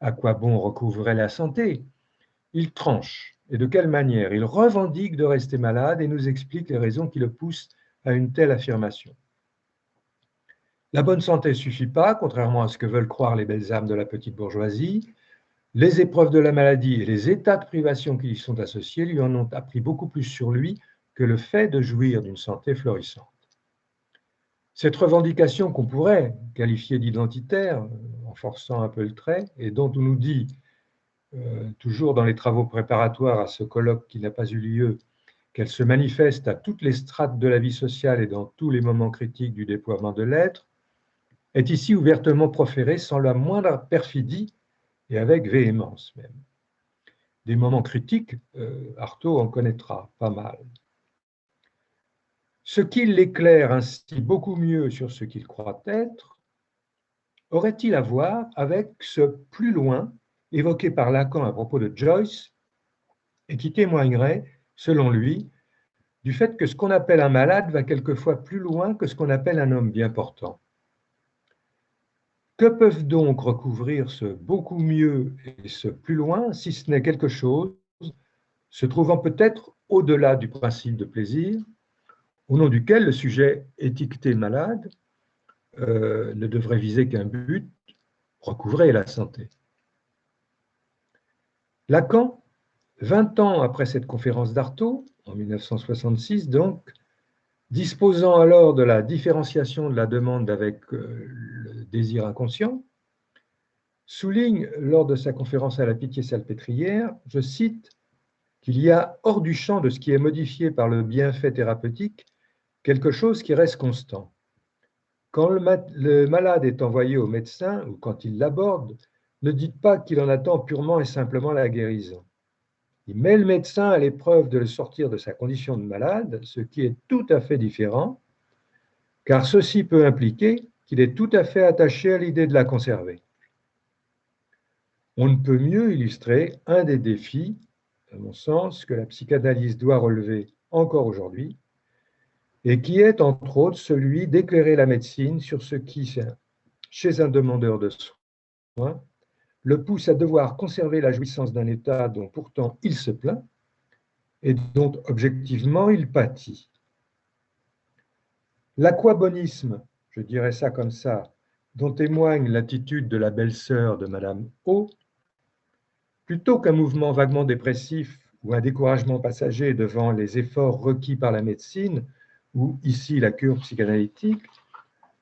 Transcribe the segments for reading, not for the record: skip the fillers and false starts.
à quoi bon recouvrer la santé, il tranche. Et de quelle manière? Il revendique de rester malade et nous explique les raisons qui le poussent à une telle affirmation. La bonne santé ne suffit pas, contrairement à ce que veulent croire les belles âmes de la petite bourgeoisie. Les épreuves de la maladie et les états de privation qui y sont associés lui en ont appris beaucoup plus sur lui que le fait de jouir d'une santé florissante. Cette revendication qu'on pourrait qualifier d'identitaire, en forçant un peu le trait, et dont on nous dit, toujours dans les travaux préparatoires à ce colloque qui n'a pas eu lieu, qu'elle se manifeste à toutes les strates de la vie sociale et dans tous les moments critiques du déploiement de l'être, est ici ouvertement proférée sans la moindre perfidie et avec véhémence même. Des moments critiques, Artaud en connaîtra pas mal. Ce qui l'éclaire ainsi beaucoup mieux sur ce qu'il croit être, aurait-il à voir avec ce plus loin évoqué par Lacan à propos de Joyce et qui témoignerait, selon lui, du fait que ce qu'on appelle un malade va quelquefois plus loin que ce qu'on appelle un homme bien portant. Que peuvent donc recouvrir ce beaucoup mieux et ce plus loin, si ce n'est quelque chose se trouvant peut-être au-delà du principe de plaisir, au nom duquel le sujet étiqueté malade ne devrait viser qu'un but, recouvrer la santé. Lacan, 20 ans après cette conférence d'Artaud, en 1966 donc, disposant alors de la différenciation de la demande avec le désir inconscient, souligne lors de sa conférence à la Pitié-Salpêtrière, je cite, qu'il y a hors du champ de ce qui est modifié par le bienfait thérapeutique quelque chose qui reste constant. Quand le malade est envoyé au médecin ou quand il l'aborde, ne dites pas qu'il en attend purement et simplement la guérison. Il met le médecin à l'épreuve de le sortir de sa condition de malade, ce qui est tout à fait différent, car ceci peut impliquer qu'il est tout à fait attaché à l'idée de la conserver. On ne peut mieux illustrer un des défis, à mon sens, que la psychanalyse doit relever encore aujourd'hui, et qui est entre autres celui d'éclairer la médecine sur ce qui, chez un demandeur de soins, le pousse à devoir conserver la jouissance d'un état dont pourtant il se plaint et dont objectivement il pâtit. L'aquabonisme, je dirais ça comme ça, dont témoigne l'attitude de la belle-sœur de Madame O, plutôt qu'un mouvement vaguement dépressif ou un découragement passager devant les efforts requis par la médecine, ou ici la cure psychanalytique,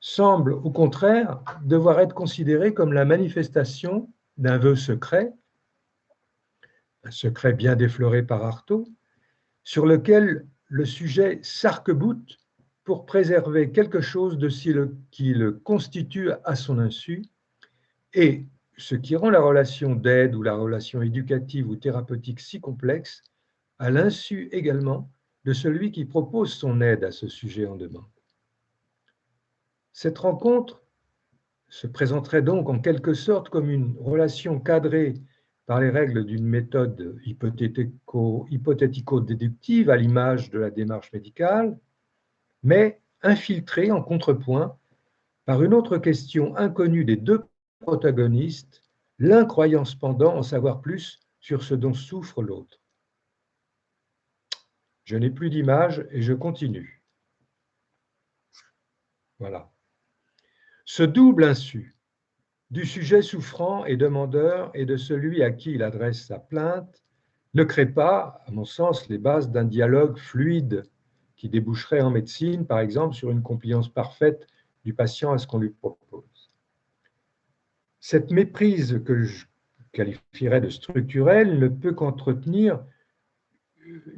semble au contraire devoir être considéré comme la manifestation d'un vœu secret, un secret bien défloré par Artaud, sur lequel le sujet s'arc-boute pour préserver quelque chose de ce qui le constitue à son insu, et ce qui rend la relation d'aide ou la relation éducative ou thérapeutique si complexe, à l'insu également de celui qui propose son aide à ce sujet en demande. Cette rencontre se présenterait donc en quelque sorte comme une relation cadrée par les règles d'une méthode hypothético-déductive à l'image de la démarche médicale, mais infiltrée en contrepoint par une autre question inconnue des deux protagonistes, l'un croyant cependant en savoir plus sur ce dont souffre l'autre. Je n'ai plus d'image et je continue. Voilà. Ce double insu du sujet souffrant et demandeur et de celui à qui il adresse sa plainte ne crée pas, à mon sens, les bases d'un dialogue fluide qui déboucherait en médecine, par exemple, sur une compliance parfaite du patient à ce qu'on lui propose. Cette méprise que je qualifierais de structurelle ne peut qu'entretenir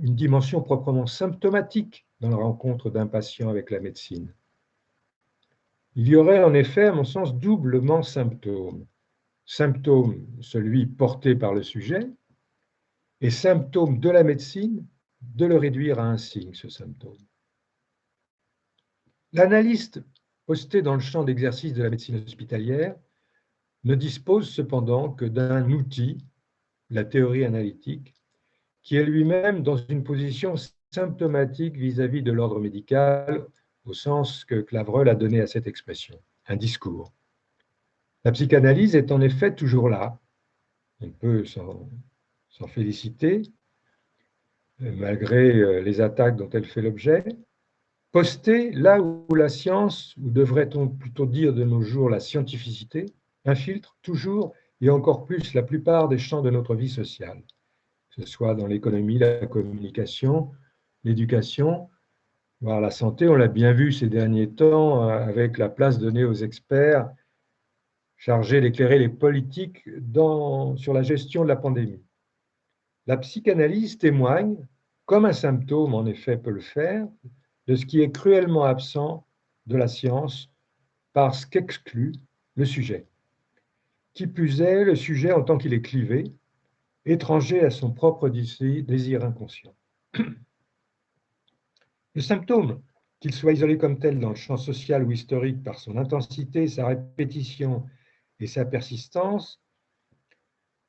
une dimension proprement symptomatique dans la rencontre d'un patient avec la médecine. Il y aurait en effet, à mon sens, doublement symptôme. Symptôme, celui porté par le sujet, et symptôme de la médecine, de le réduire à un signe, ce symptôme. L'analyste posté dans le champ d'exercice de la médecine hospitalière ne dispose cependant que d'un outil, la théorie analytique, qui est lui-même dans une position symptomatique vis-à-vis de l'ordre médical, au sens que Clavreul a donné à cette expression, un discours. La psychanalyse est en effet toujours là, On peut s'en féliciter, malgré les attaques dont elle fait l'objet. Poster là où la science, ou devrait-on plutôt dire de nos jours la scientificité, infiltre toujours et encore plus la plupart des champs de notre vie sociale, que ce soit dans l'économie, la communication, l'éducation, voire la santé. On l'a bien vu ces derniers temps avec la place donnée aux experts chargés d'éclairer les politiques sur la gestion de la pandémie. La psychanalyse témoigne, comme un symptôme en effet peut le faire, de ce qui est cruellement absent de la science parce qu'exclut le sujet. Qui plus est, le sujet en tant qu'il est clivé, étranger à son propre désir inconscient. Le symptôme, qu'il soit isolé comme tel dans le champ social ou historique par son intensité, sa répétition et sa persistance,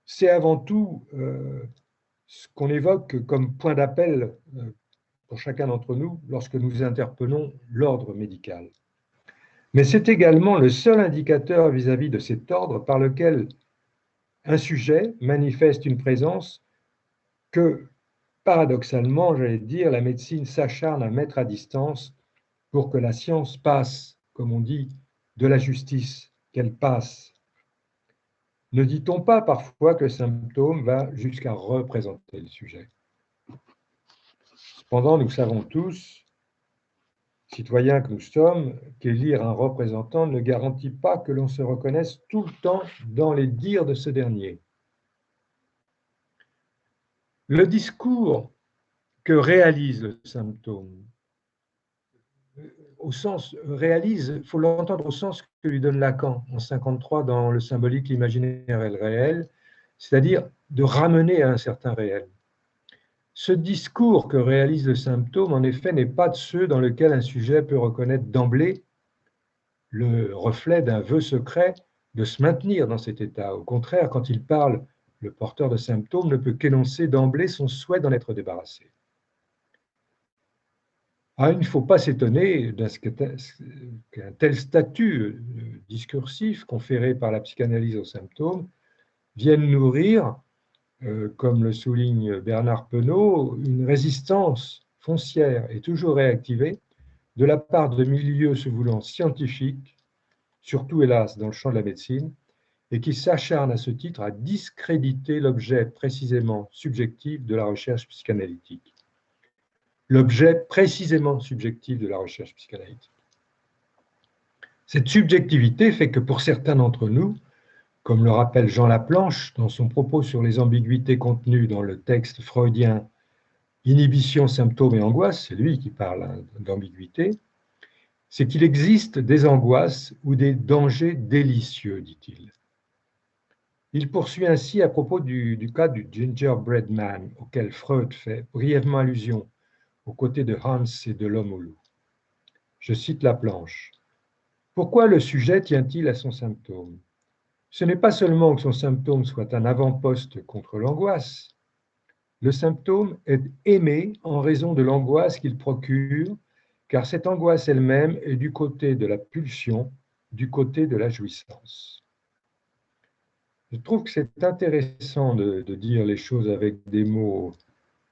c'est avant tout ce qu'on évoque comme point d'appel pour chacun d'entre nous lorsque nous interpellons l'ordre médical. Mais c'est également le seul indicateur vis-à-vis de cet ordre par lequel un sujet manifeste une présence que, paradoxalement, j'allais dire, la médecine s'acharne à mettre à distance pour que la science passe, comme on dit, de la justice, qu'elle passe. Ne dit-on pas parfois que le symptôme va jusqu'à représenter le sujet? Cependant, nous savons tous, citoyens que nous sommes, qu'élire un représentant ne garantit pas que l'on se reconnaisse tout le temps dans les dires de ce dernier. Le discours que réalise le symptôme, au sens réalise, il faut l'entendre au sens que lui donne Lacan en 1953 dans Le symbolique, l'imaginaire et le réel, c'est-à-dire de ramener à un certain réel. Ce discours que réalise le symptôme, en effet, n'est pas de ceux dans lesquels un sujet peut reconnaître d'emblée le reflet d'un vœu secret de se maintenir dans cet état. Au contraire, quand il parle, le porteur de symptômes ne peut qu'énoncer d'emblée son souhait d'en être débarrassé. Il ne faut pas s'étonner qu'un tel statut discursif conféré par la psychanalyse aux symptômes vienne nourrir, comme le souligne Bernard Penaud, une résistance foncière et toujours réactivée de la part de milieux se voulant scientifiques, surtout hélas dans le champ de la médecine, et qui s'acharnent à ce titre à discréditer l'objet précisément subjectif de la recherche psychanalytique. L'objet précisément subjectif de la recherche psychanalytique. Cette subjectivité fait que pour certains d'entre nous, comme le rappelle Jean Laplanche dans son propos sur les ambiguïtés contenues dans le texte freudien Inhibition, symptômes et angoisse, c'est lui qui parle d'ambiguïté, c'est qu'il existe des angoisses ou des dangers délicieux, dit-il. Il poursuit ainsi à propos du cas du gingerbread man, auquel Freud fait brièvement allusion, aux côtés de Hans et de l'homme au loup. Je cite Laplanche. Pourquoi le sujet tient-il à son symptôme? Ce n'est pas seulement que son symptôme soit un avant-poste contre l'angoisse. Le symptôme est aimé en raison de l'angoisse qu'il procure, car cette angoisse elle-même est du côté de la pulsion, du côté de la jouissance. Je trouve que c'est intéressant de dire les choses avec des mots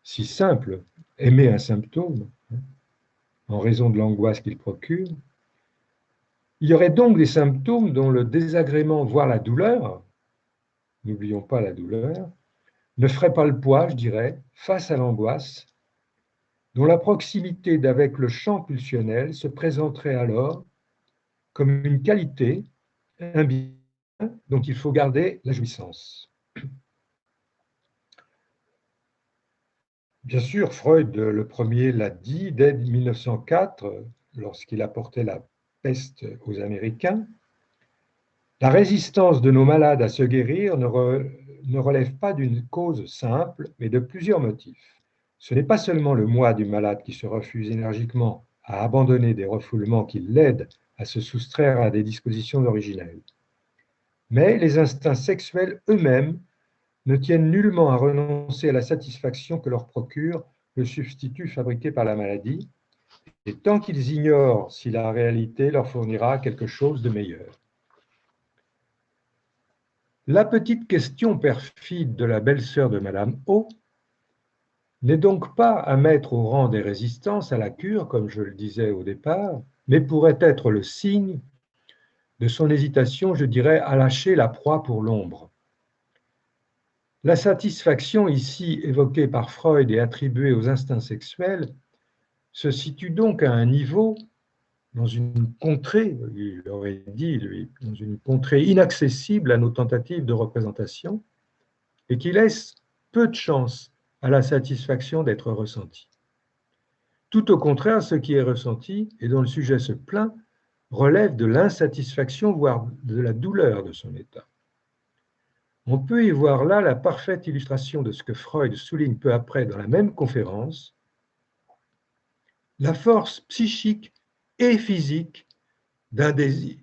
si simples. Aimer un symptôme, en raison de l'angoisse qu'il procure. Il y aurait donc des symptômes dont le désagrément, voire la douleur, n'oublions pas la douleur, ne ferait pas le poids, je dirais, face à l'angoisse, dont la proximité d'avec le champ pulsionnel se présenterait alors comme une qualité, un bien dont il faut garder la jouissance. Bien sûr, Freud, le premier, l'a dit dès 1904, lorsqu'il apportait la peste aux Américains. La résistance de nos malades à se guérir ne relève pas d'une cause simple, mais de plusieurs motifs. Ce n'est pas seulement le moi du malade qui se refuse énergiquement à abandonner des refoulements qui l'aident à se soustraire à des dispositions originelles, mais les instincts sexuels eux-mêmes ne tiennent nullement à renoncer à la satisfaction que leur procure le substitut fabriqué par la maladie, et tant qu'ils ignorent si la réalité leur fournira quelque chose de meilleur. La petite question perfide de la belle-sœur de Madame O n'est donc pas à mettre au rang des résistances à la cure, comme je le disais au départ, mais pourrait être le signe de son hésitation, je dirais, à lâcher la proie pour l'ombre. La satisfaction ici évoquée par Freud et attribuée aux instincts sexuels se situe donc à un niveau, dans une contrée, il aurait dit, lui, dans une contrée inaccessible à nos tentatives de représentation, et qui laisse peu de chance à la satisfaction d'être ressentie. Tout au contraire, ce qui est ressenti et dont le sujet se plaint relève de l'insatisfaction, voire de la douleur de son état. On peut y voir là la parfaite illustration de ce que Freud souligne peu après dans la même conférence, la force psychique et physique d'un désir,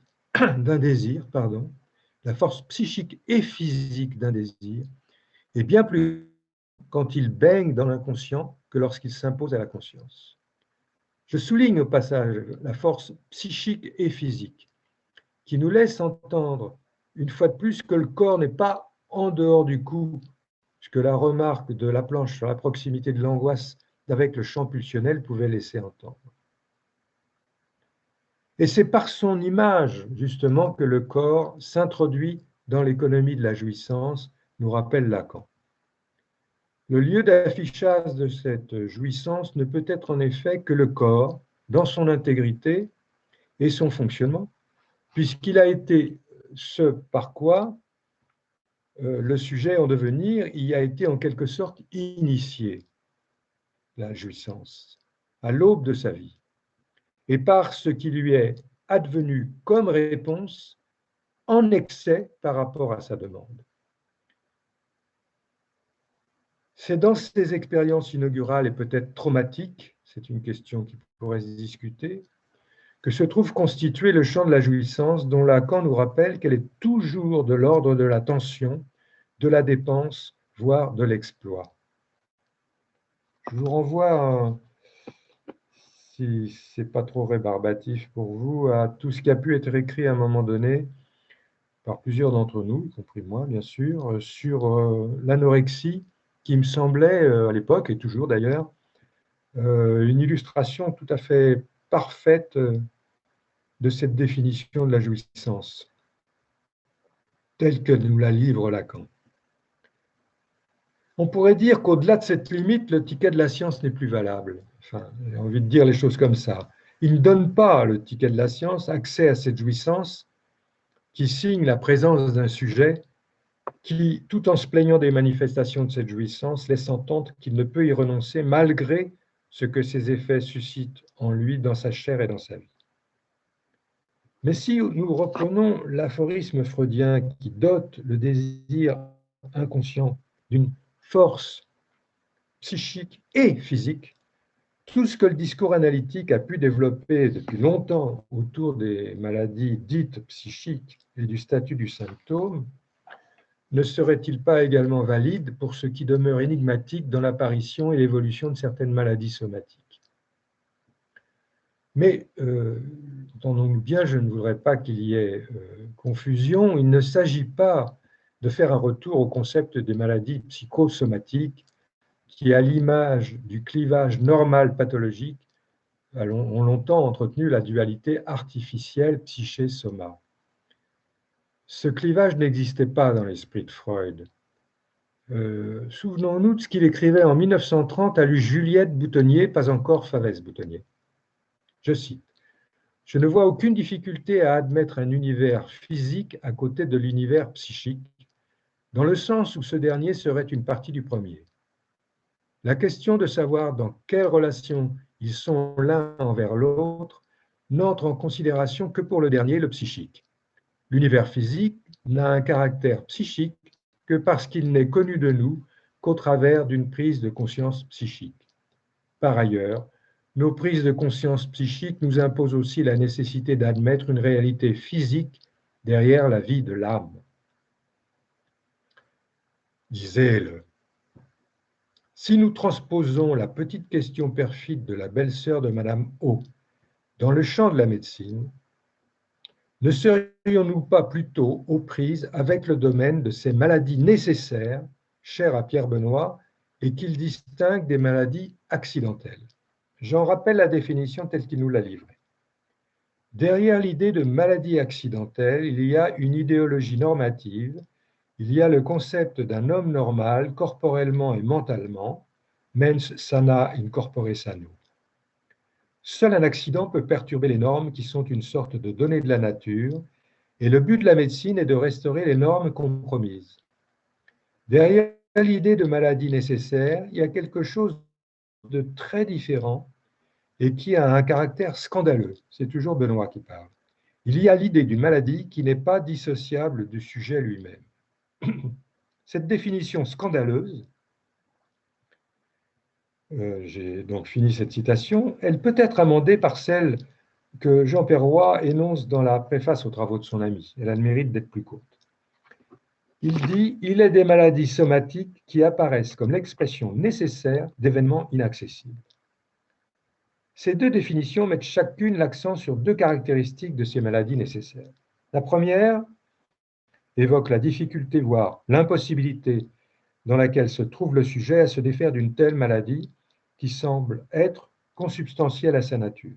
la force psychique et physique d'un désir est bien plus quand il baigne dans l'inconscient que lorsqu'il s'impose à la conscience. Je souligne au passage la force psychique et physique qui nous laisse entendre une fois de plus que le corps n'est pas en dehors du coup, ce que la remarque de Laplanche sur la proximité de l'angoisse avec le champ pulsionnel pouvait laisser entendre. Et c'est par son image, justement, que le corps s'introduit dans l'économie de la jouissance, nous rappelle Lacan. Le lieu d'affichage de cette jouissance ne peut être en effet que le corps, dans son intégrité et son fonctionnement, puisqu'il a été ce par quoi le sujet en devenir y a été en quelque sorte initié, la jouissance, à l'aube de sa vie, et par ce qui lui est advenu comme réponse en excès par rapport à sa demande. C'est dans ces expériences inaugurales et peut-être traumatiques, c'est une question qui pourrait se discuter, que se trouve constitué le champ de la jouissance dont Lacan nous rappelle qu'elle est toujours de l'ordre de la tension, de la dépense, voire de l'exploit. Je vous renvoie, si ce n'est pas trop rébarbatif pour vous, à tout ce qui a pu être écrit à un moment donné par plusieurs d'entre nous, y compris moi bien sûr, sur l'anorexie, qui me semblait à l'époque, et toujours d'ailleurs, une illustration tout à fait parfaite de cette définition de la jouissance, telle que nous la livre Lacan. On pourrait dire qu'au-delà de cette limite, le ticket de la science n'est plus valable. Enfin, j'ai envie de dire les choses comme ça. Il ne donne pas, le ticket de la science, accès à cette jouissance qui signe la présence d'un sujet qui, tout en se plaignant des manifestations de cette jouissance, laisse entendre qu'il ne peut y renoncer malgré ce que ces effets suscitent en lui, dans sa chair et dans sa vie. Mais si nous reprenons l'aphorisme freudien qui dote le désir inconscient d'une force psychique et physique, tout ce que le discours analytique a pu développer depuis longtemps autour des maladies dites psychiques et du statut du symptôme, ne serait-il pas également valide pour ce qui demeure énigmatique dans l'apparition et l'évolution de certaines maladies somatiques? Mais, entendons-nous bien, je ne voudrais pas qu'il y ait confusion, il ne s'agit pas de faire un retour au concept des maladies psychosomatiques qui, à l'image du clivage normal pathologique, ont longtemps entretenu la dualité artificielle psyché-soma. Ce clivage n'existait pas dans l'esprit de Freud. Souvenons-nous de ce qu'il écrivait en 1930 à Juliette Boutonnier, pas encore Favès Boutonnier. Je cite: « Je ne vois aucune difficulté à admettre un univers physique à côté de l'univers psychique, dans le sens où ce dernier serait une partie du premier. La question de savoir dans quelle relation ils sont l'un envers l'autre n'entre en considération que pour le dernier, le psychique. L'univers physique n'a un caractère psychique que parce qu'il n'est connu de nous qu'au travers d'une prise de conscience psychique. Par ailleurs, nos prises de conscience psychique nous imposent aussi la nécessité d'admettre une réalité physique derrière la vie de l'âme. » Disait-le. Si nous transposons la petite question perfide de la belle-sœur de Madame O dans le champ de la médecine, Ne serions-nous pas plutôt aux prises avec le domaine de ces maladies nécessaires, chères à Pierre Benoît, et qu'il distingue des maladies accidentelles? J'en rappelle la définition telle qu'il nous l'a livrée. Derrière l'idée de maladie accidentelle, il y a une idéologie normative, il y a le concept d'un homme normal, corporellement et mentalement, mens sana in corpore sano. Seul un accident peut perturber les normes qui sont une sorte de données de la nature, et le but de la médecine est de restaurer les normes compromises. Derrière l'idée de maladie nécessaire, il y a quelque chose de très différent et qui a un caractère scandaleux. C'est toujours Benoît qui parle. Il y a l'idée d'une maladie qui n'est pas dissociable du sujet lui-même. Cette définition scandaleuse, j'ai donc fini cette citation, elle peut être amendée par celle que Jean Perroy énonce dans la préface aux travaux de son ami. Elle a le mérite d'être plus courte. Il dit « Il est des maladies somatiques qui apparaissent comme l'expression nécessaire d'événements inaccessibles ». Ces deux définitions mettent chacune l'accent sur deux caractéristiques de ces maladies nécessaires. La première évoque la difficulté, voire l'impossibilité dans laquelle se trouve le sujet à se défaire d'une telle maladie qui semble être consubstantielle à sa nature.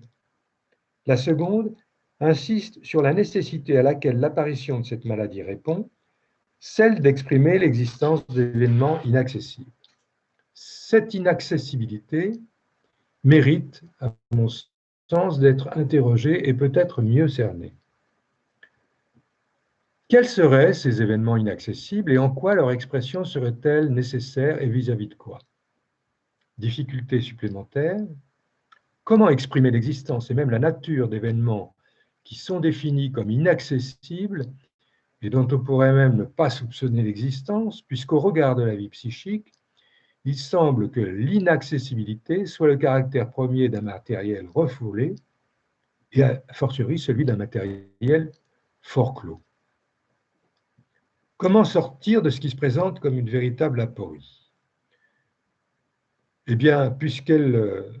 La seconde insiste sur la nécessité à laquelle l'apparition de cette maladie répond, celle d'exprimer l'existence d'événements inaccessibles. Cette inaccessibilité mérite, à mon sens, d'être interrogée et peut-être mieux cernée. Quels seraient ces événements inaccessibles et en quoi leur expression serait-elle nécessaire et vis-à-vis de quoi? Difficultés supplémentaires? Comment exprimer l'existence et même la nature d'événements qui sont définis comme inaccessibles et dont on pourrait même ne pas soupçonner l'existence, puisqu'au regard de la vie psychique, il semble que l'inaccessibilité soit le caractère premier d'un matériel refoulé et a fortiori celui d'un matériel forclos. Comment sortir de ce qui se présente comme une véritable aporie? Eh bien, puisqu'elle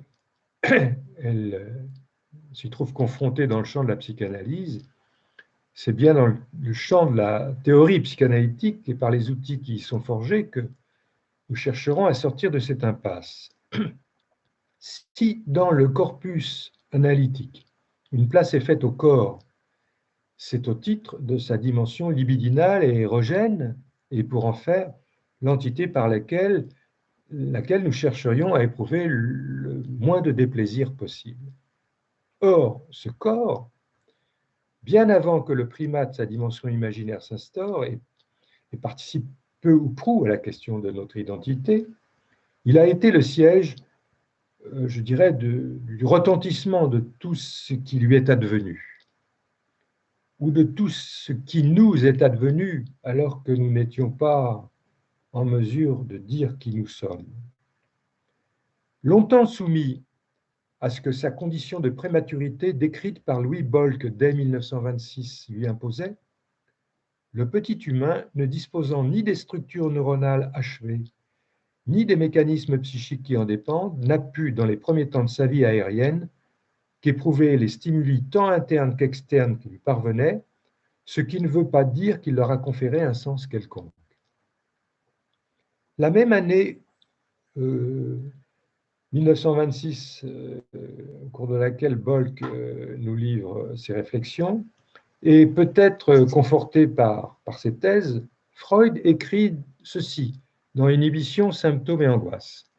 s'y trouve confrontée dans le champ de la psychanalyse, c'est bien dans le champ de la théorie psychanalytique et par les outils qui y sont forgés que nous chercherons à sortir de cette impasse. Si dans le corpus analytique, une place est faite au corps, c'est au titre de sa dimension libidinale et érogène, et pour en faire l'entité par laquelle nous chercherions à éprouver le moins de déplaisir possible. Or, ce corps, bien avant que le primat de sa dimension imaginaire s'instaure et participe peu ou prou à la question de notre identité, il a été le siège, je dirais, du retentissement de tout ce qui lui est advenu, ou de tout ce qui nous est advenu alors que nous n'étions pas en mesure de dire qui nous sommes. Longtemps soumis à ce que sa condition de prématurité décrite par Louis Bolk dès 1926 lui imposait, le petit humain, ne disposant ni des structures neuronales achevées, ni des mécanismes psychiques qui en dépendent, n'a pu, dans les premiers temps de sa vie aérienne, qu'éprouver les stimuli tant internes qu'externes qui lui parvenaient, ce qui ne veut pas dire qu'il leur a conféré un sens quelconque. La même année 1926, au cours de laquelle Bolk nous livre ses réflexions, et peut-être conforté par ses thèses, Freud écrit ceci dans Inhibition, symptômes et angoisse.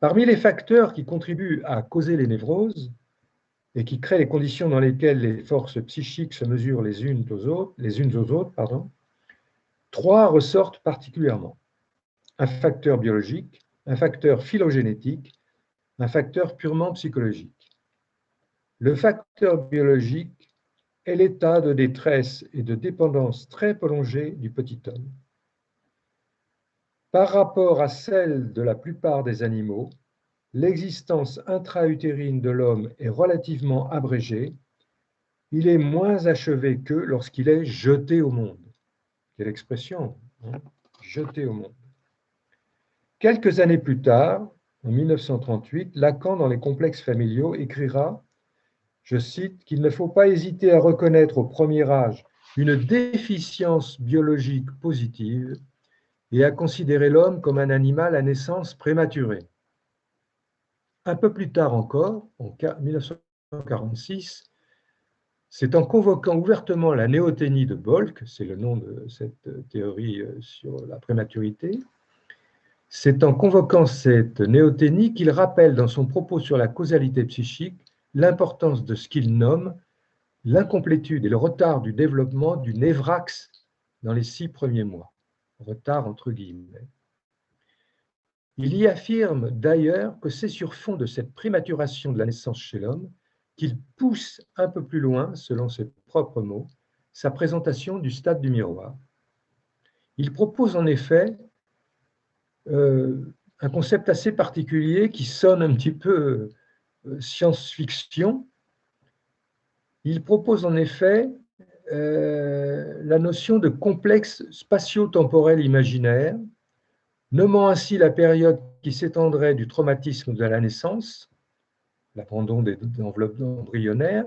Parmi les facteurs qui contribuent à causer les névroses et qui créent les conditions dans lesquelles les forces psychiques se mesurent les unes aux autres, trois ressortent particulièrement. Un facteur biologique, un facteur phylogénétique, un facteur purement psychologique. Le facteur biologique est l'état de détresse et de dépendance très prolongée du petit homme. Par rapport à celle de la plupart des animaux, l'existence intra-utérine de l'homme est relativement abrégée, il est moins achevé que lorsqu'il est jeté au monde. Quelle expression, hein? Jeté au monde. Quelques années plus tard, en 1938, Lacan, dans les complexes familiaux, écrira je cite, qu'il ne faut pas hésiter à reconnaître au premier âge une déficience biologique positive et à considérer l'homme comme un animal à naissance prématurée. Un peu plus tard encore, en 1946, c'est en convoquant ouvertement la néothénie de Bolk, c'est le nom de cette théorie sur la prématurité, c'est en convoquant cette néothénie qu'il rappelle dans son propos sur la causalité psychique l'importance de ce qu'il nomme l'incomplétude et le retard du développement du névrax dans les 6 premiers mois. Retard entre guillemets. Il y affirme d'ailleurs que c'est sur fond de cette prématuration de la naissance chez l'homme qu'il pousse un peu plus loin, selon ses propres mots, sa présentation du stade du miroir. Il propose en effet un concept assez particulier qui sonne un petit peu science-fiction. Il propose en effet la notion de complexe spatio-temporel imaginaire, nommant ainsi la période qui s'étendrait du traumatisme de la naissance, l'abandon des enveloppes embryonnaires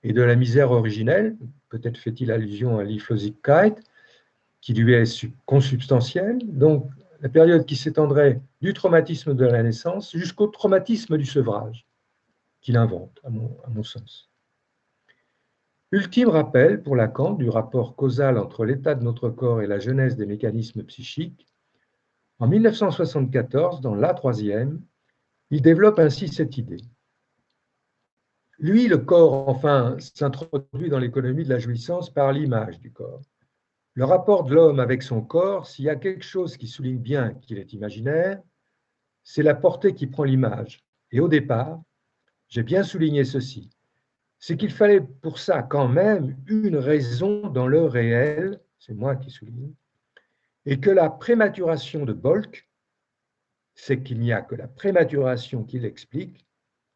et de la misère originelle, peut-être fait-il allusion à Lieflosigkeit, qui lui est consubstantielle, donc la période qui s'étendrait du traumatisme de la naissance jusqu'au traumatisme du sevrage, qu'il invente, à mon sens. Ultime rappel pour Lacan du rapport causal entre l'état de notre corps et la genèse des mécanismes psychiques. En 1974, dans La Troisième, il développe ainsi cette idée. Lui, le corps, enfin, s'introduit dans l'économie de la jouissance par l'image du corps. Le rapport de l'homme avec son corps, s'il y a quelque chose qui souligne bien qu'il est imaginaire, c'est la portée qui prend l'image. Et au départ, j'ai bien souligné ceci, c'est qu'il fallait pour ça quand même une raison dans le réel, c'est moi qui souligne, et que la prématuration de Bolk, c'est qu'il n'y a que la prématuration qui l'explique,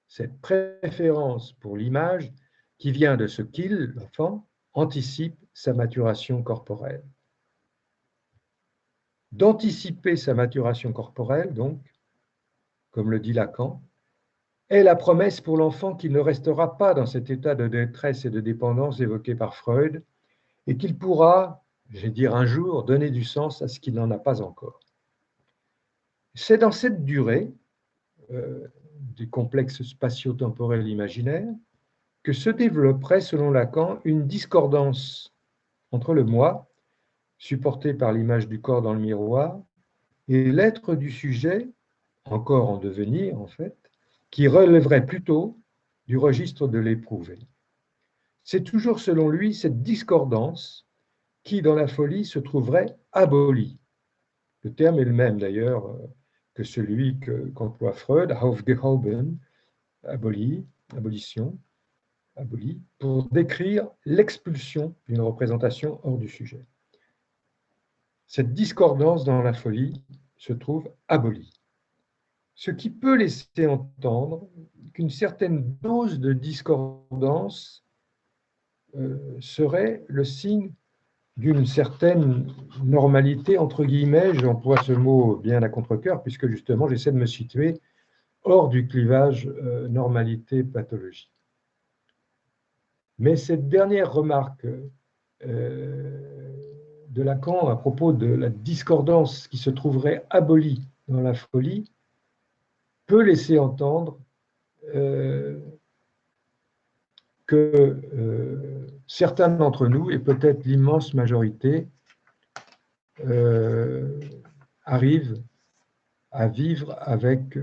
cette préférence pour l'image qui vient de ce qu'il, l'enfant, anticipe sa maturation corporelle. D'anticiper sa maturation corporelle, donc, comme le dit Lacan, est la promesse pour l'enfant qu'il ne restera pas dans cet état de détresse et de dépendance évoqué par Freud et qu'il pourra, je vais dire un jour, donner du sens à ce qu'il n'en a pas encore. C'est dans cette durée du complexe spatio-temporel imaginaire que se développerait, selon Lacan, une discordance entre le moi, supporté par l'image du corps dans le miroir, et l'être du sujet, encore en devenir en fait, qui relèverait plutôt du registre de l'éprouvé. C'est toujours selon lui cette discordance qui, dans la folie, se trouverait abolie. Le terme est le même d'ailleurs que celui qu'emploie Freud, aufgehoben, aboli, abolition, aboli, pour décrire l'expulsion d'une représentation hors du sujet. Cette discordance dans la folie se trouve abolie. Ce qui peut laisser entendre qu'une certaine dose de discordance serait le signe d'une certaine normalité, entre guillemets, j'emploie ce mot bien à contre-cœur, puisque justement j'essaie de me situer hors du clivage normalité-pathologie. Mais cette dernière remarque de Lacan à propos de la discordance qui se trouverait abolie dans la folie peut laisser entendre que certains d'entre nous, et peut-être l'immense majorité, arrivent à vivre avec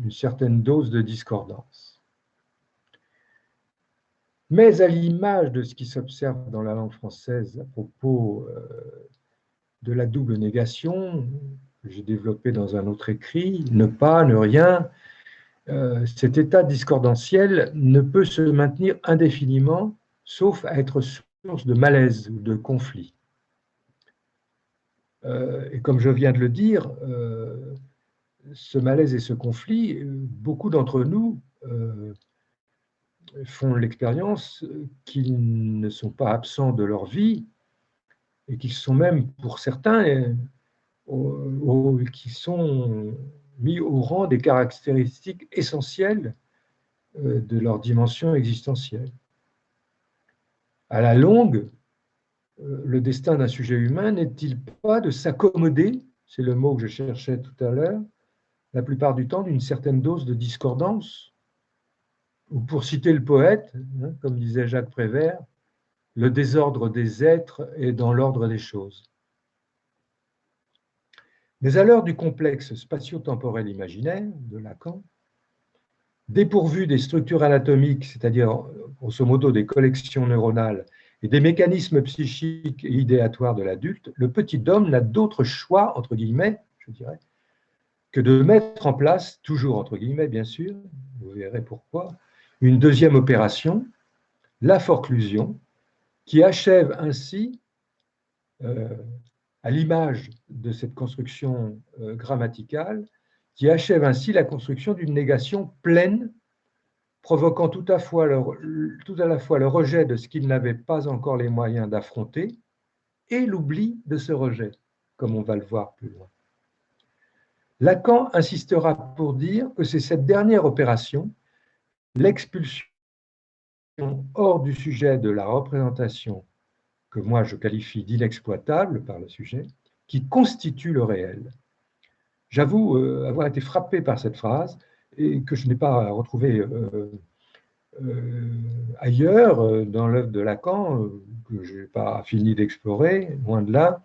une certaine dose de discordance. Mais à l'image de ce qui s'observe dans la langue française à propos de la double négation, que j'ai développé dans un autre écrit, ne pas, ne rien, cet état discordantiel ne peut se maintenir indéfiniment, sauf à être source de malaise ou de conflit. Et comme je viens de le dire, ce malaise et ce conflit, beaucoup d'entre nous font l'expérience qu'ils ne sont pas absents de leur vie et qu'ils sont même, pour certains, qui sont mis au rang des caractéristiques essentielles de leur dimension existentielle. À la longue, le destin d'un sujet humain n'est-il pas de s'accommoder, c'est le mot que je cherchais tout à l'heure, la plupart du temps d'une certaine dose de discordance? Ou pour citer le poète, hein, comme disait Jacques Prévert, le désordre des êtres est dans l'ordre des choses. Mais à l'heure du complexe spatio-temporel imaginaire de Lacan, dépourvu des structures anatomiques, c'est-à-dire grosso modo des collections neuronales et des mécanismes psychiques et idéatoires de l'adulte, le petit homme n'a d'autre choix, entre guillemets, je dirais, que de mettre en place, toujours entre guillemets bien sûr, vous verrez pourquoi, une deuxième opération, la forclusion, qui achève ainsi, à l'image de cette construction grammaticale, qui achève ainsi la construction d'une négation pleine, provoquant tout à la fois le rejet de ce qu'il n'avait pas encore les moyens d'affronter et l'oubli de ce rejet, comme on va le voir plus loin. Lacan insistera pour dire que c'est cette dernière opération, l'expulsion hors du sujet de la représentation, que moi je qualifie d'inexploitable par le sujet, qui constitue le réel. J'avoue avoir été frappé par cette phrase et que je n'ai pas retrouvé ailleurs dans l'œuvre de Lacan, que je n'ai pas fini d'explorer, loin de là,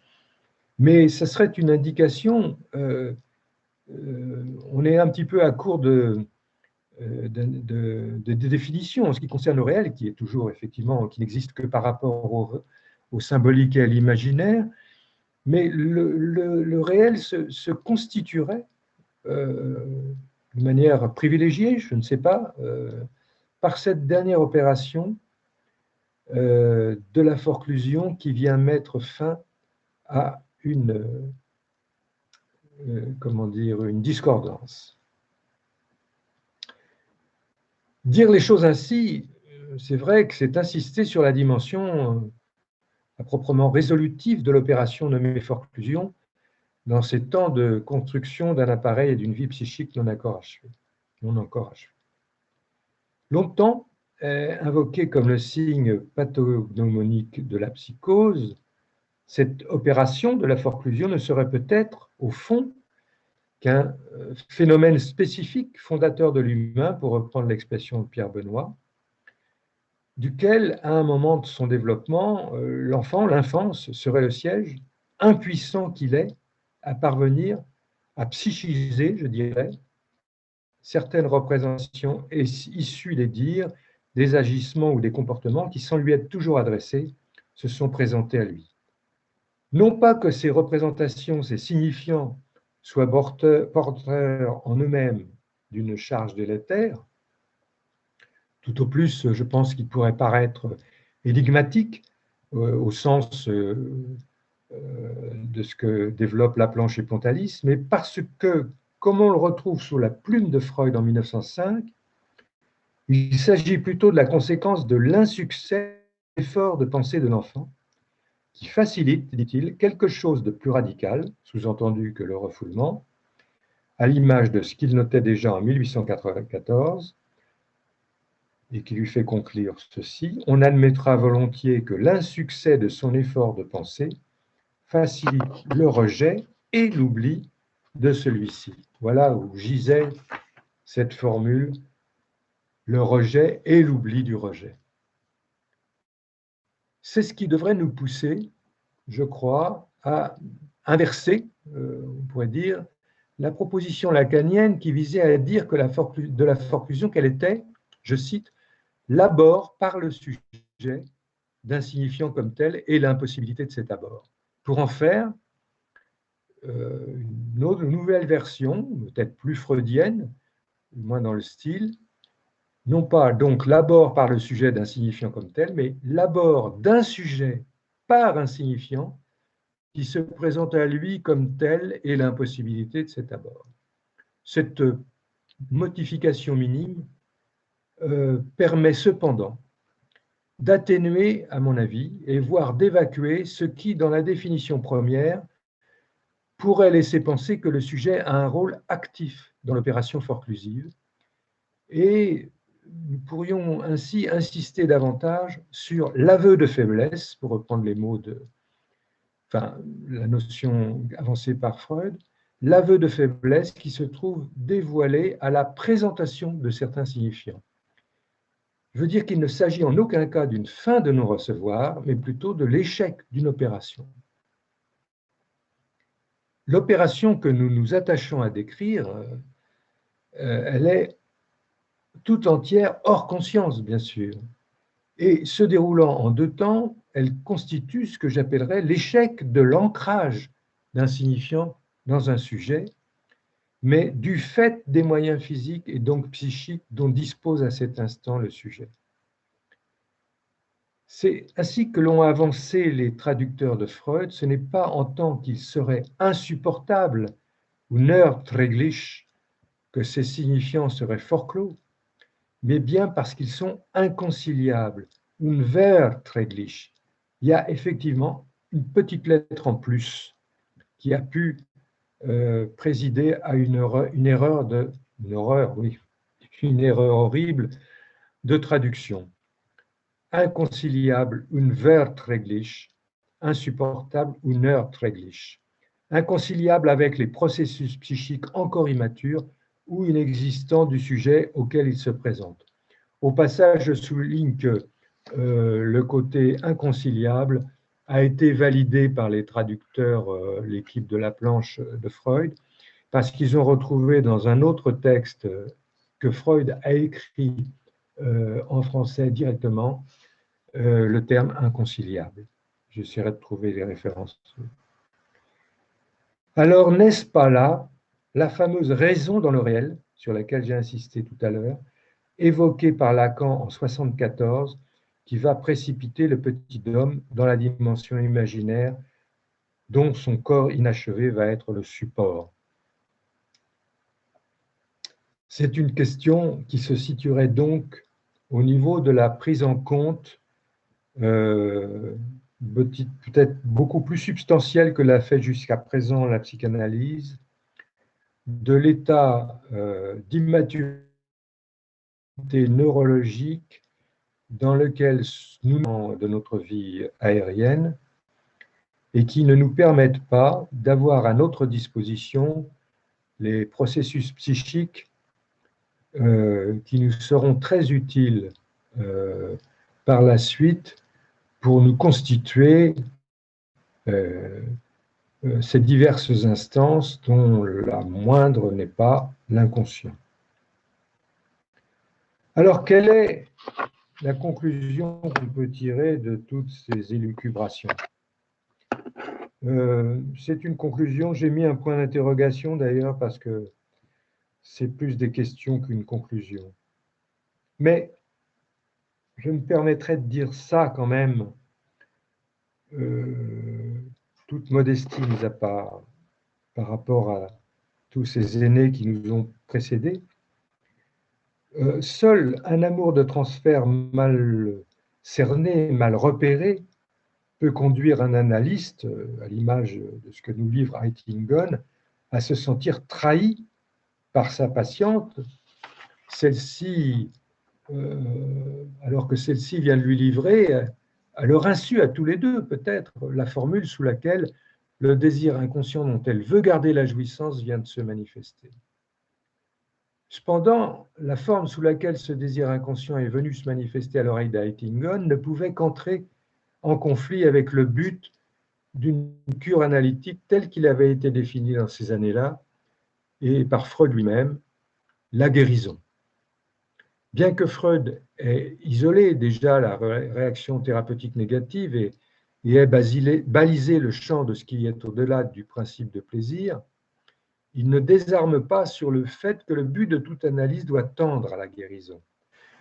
mais ça serait une indication, on est un petit peu à court de définitions en ce qui concerne le réel, qui est toujours effectivement, qui n'existe que par rapport au symbolique et à l'imaginaire, mais le réel se constituerait de manière privilégiée, je ne sais pas, par cette dernière opération de la forclusion qui vient mettre fin à une discordance. Dire les choses ainsi, c'est vrai que c'est insister sur la dimension à proprement résolutive de l'opération nommée forclusion dans ces temps de construction d'un appareil et d'une vie psychique non encore achevée. Longtemps invoqué comme le signe pathognomonique de la psychose, cette opération de la forclusion ne serait peut-être, au fond, qu'un phénomène spécifique fondateur de l'humain, pour reprendre l'expression de Pierre Benoît, duquel, à un moment de son développement, l'enfance serait le siège, impuissant qu'il est à parvenir à psychiser, je dirais, certaines représentations issues des dires, des agissements ou des comportements qui, sans lui être toujours adressés, se sont présentés à lui. Non pas que ces représentations, ces signifiants, soient porteurs en eux-mêmes d'une charge délétère, tout au plus, je pense qu'il pourrait paraître énigmatique au sens de ce que développe Laplanche et Pontalis, mais parce que, comme on le retrouve sous la plume de Freud en 1905, il s'agit plutôt de la conséquence de l'insuccès de l'effort de pensée de l'enfant, qui facilite, dit-il, quelque chose de plus radical, sous-entendu que le refoulement, à l'image de ce qu'il notait déjà en 1894, et qui lui fait conclure ceci: on admettra volontiers que l'insuccès de son effort de pensée facilite le rejet et l'oubli de celui-ci. Voilà où gisait cette formule, le rejet et l'oubli du rejet. C'est ce qui devrait nous pousser, je crois, à inverser, on pourrait dire, la proposition lacanienne qui visait à dire que de la forclusion qu'elle était, je cite, l'abord par le sujet d'insignifiant comme tel et l'impossibilité de cet abord. Pour en faire une nouvelle version, peut-être plus freudienne, du moins dans le style, non pas donc l'abord par le sujet d'insignifiant comme tel, mais l'abord d'un sujet par insignifiant qui se présente à lui comme tel et l'impossibilité de cet abord. Cette modification minime permet cependant d'atténuer, à mon avis, et voire d'évacuer ce qui, dans la définition première, pourrait laisser penser que le sujet a un rôle actif dans l'opération forclusive et nous pourrions ainsi insister davantage sur l'aveu de faiblesse, pour reprendre les mots la notion avancée par Freud, l'aveu de faiblesse qui se trouve dévoilé à la présentation de certains signifiants. Je veux dire qu'il ne s'agit en aucun cas d'une fin de non-recevoir, mais plutôt de l'échec d'une opération. L'opération que nous nous attachons à décrire, elle est tout entière hors conscience, bien sûr. Et se déroulant en deux temps, elle constitue ce que j'appellerais l'échec de l'ancrage d'un signifiant dans un sujet, mais du fait des moyens physiques et donc psychiques dont dispose à cet instant le sujet. C'est ainsi que l'ont avancé les traducteurs de Freud. Ce n'est pas en tant qu'il serait insupportable ou unerträglich que ces signifiants seraient forclos, mais bien parce qu'ils sont inconciliables, unverträglich. Il y a effectivement une petite lettre en plus qui a pu présider à une erreur horrible de traduction. Inconciliable, unverträglich, insupportable, unerträglich. Inconciliable avec les processus psychiques encore immatures ou inexistants du sujet auquel il se présente. Au passage, je souligne que le côté inconciliable a été validé par les traducteurs, l'équipe de la planche de Freud, parce qu'ils ont retrouvé dans un autre texte que Freud a écrit en français directement le terme inconciliable. J'essaierai de trouver les références. Alors, n'est-ce pas là la fameuse raison dans le réel, sur laquelle j'ai insisté tout à l'heure, évoquée par Lacan en 1974, qui va précipiter le petit homme dans la dimension imaginaire dont son corps inachevé va être le support? C'est une question qui se situerait donc au niveau de la prise en compte peut-être beaucoup plus substantielle que l'a fait jusqu'à présent la psychanalyse, de l'état d'immaturité neurologique dans lequel nous sommes de notre vie aérienne et qui ne nous permettent pas d'avoir à notre disposition les processus psychiques qui nous seront très utiles par la suite pour nous constituer ces diverses instances dont la moindre n'est pas l'inconscient. Alors, quelle est la conclusion qu'on peut tirer de toutes ces élucubrations? C'est une conclusion, j'ai mis un point d'interrogation d'ailleurs parce que c'est plus des questions qu'une conclusion. Mais je me permettrai de dire ça quand même, toute modestie mise à part, par rapport à tous ces aînés qui nous ont précédés. Seul un amour de transfert mal cerné, mal repéré, peut conduire un analyste, à l'image de ce que nous livre Eitingon, à se sentir trahi par sa patiente, celle-ci, alors que celle-ci vient de lui livrer, à leur insu à tous les deux, peut-être, la formule sous laquelle le désir inconscient dont elle veut garder la jouissance vient de se manifester. Cependant, la forme sous laquelle ce désir inconscient est venu se manifester à l'oreille d'Eitingon ne pouvait qu'entrer en conflit avec le but d'une cure analytique telle qu'il avait été défini dans ces années-là et par Freud lui-même, la guérison. Bien que Freud ait isolé déjà la réaction thérapeutique négative et ait balisé le champ de ce qui est au-delà du principe de plaisir, il ne désarme pas sur le fait que le but de toute analyse doit tendre à la guérison,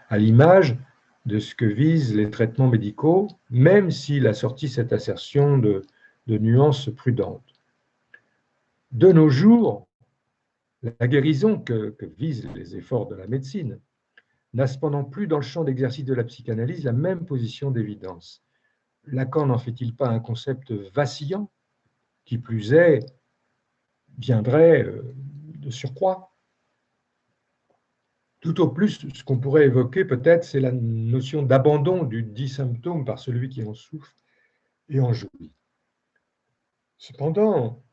à l'image de ce que visent les traitements médicaux, même s'il a sorti cette assertion de nuances prudentes. De nos jours, la guérison que visent les efforts de la médecine n'a cependant plus dans le champ d'exercice de la psychanalyse la même position d'évidence. Lacan n'en fait-il pas un concept vacillant, qui plus est, viendrait de surcroît? Tout au plus, ce qu'on pourrait évoquer peut-être, c'est la notion d'abandon du dit symptôme par celui qui en souffre et en jouit. Cependant,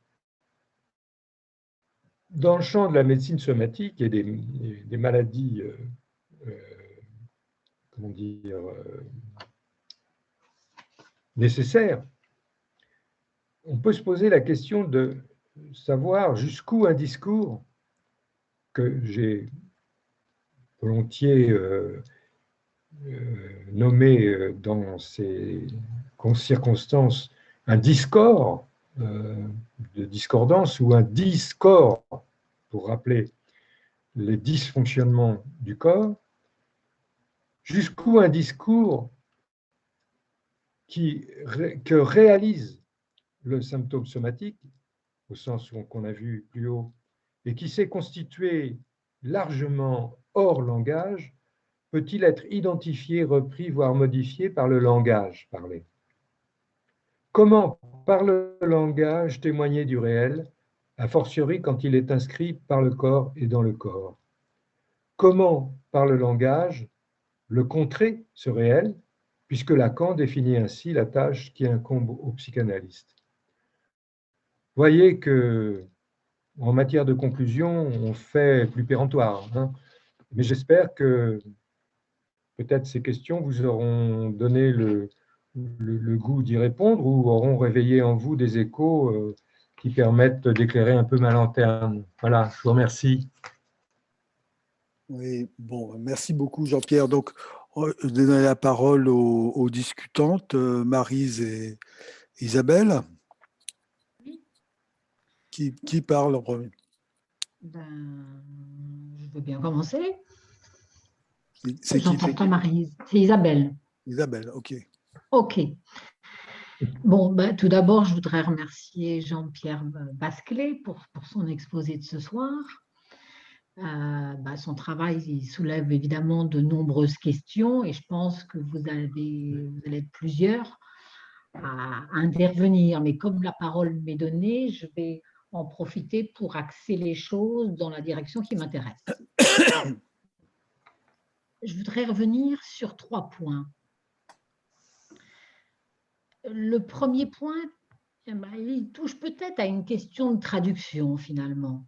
dans le champ de la médecine somatique et des maladies, comment dire, nécessaires, on peut se poser la question de savoir jusqu'où un discours que j'ai volontiers nommé dans ces circonstances un discord de discordance ou un discord pour rappeler les dysfonctionnements du corps, jusqu'où un discours que réalise le symptôme somatique, au sens qu'on a vu plus haut, et qui s'est constitué largement hors langage, peut-il être identifié, repris, voire modifié par le langage parlé? Comment, par le langage, témoigner du réel, a fortiori quand il est inscrit par le corps et dans le corps? Comment, par le langage, le contrer, ce réel, puisque Lacan définit ainsi la tâche qui incombe aux psychanalystes? Voyez que, en matière de conclusion, on fait plus péremptoire, hein, mais j'espère que peut-être ces questions vous auront donné le goût d'y répondre ou auront réveillé en vous des échos qui permettent d'éclairer un peu ma lanterne. Voilà, je vous remercie. Oui, bon, merci beaucoup Jean-Pierre. Donc, je donne la parole aux discutantes, Maryse et Isabelle. Qui parle en premier? Je veux bien commencer. C'est qui? J'entends pas Maryse, c'est Isabelle. Isabelle, ok. Ok. Bon, tout d'abord, je voudrais remercier Jean-Pierre Basclé pour son exposé de ce soir. Son travail il soulève évidemment de nombreuses questions et je pense que vous allez être plusieurs à intervenir. Mais comme la parole m'est donnée, je vais en profiter pour axer les choses dans la direction qui m'intéresse. Je voudrais revenir sur 3 points. Le premier point, il touche peut-être à une question de traduction finalement.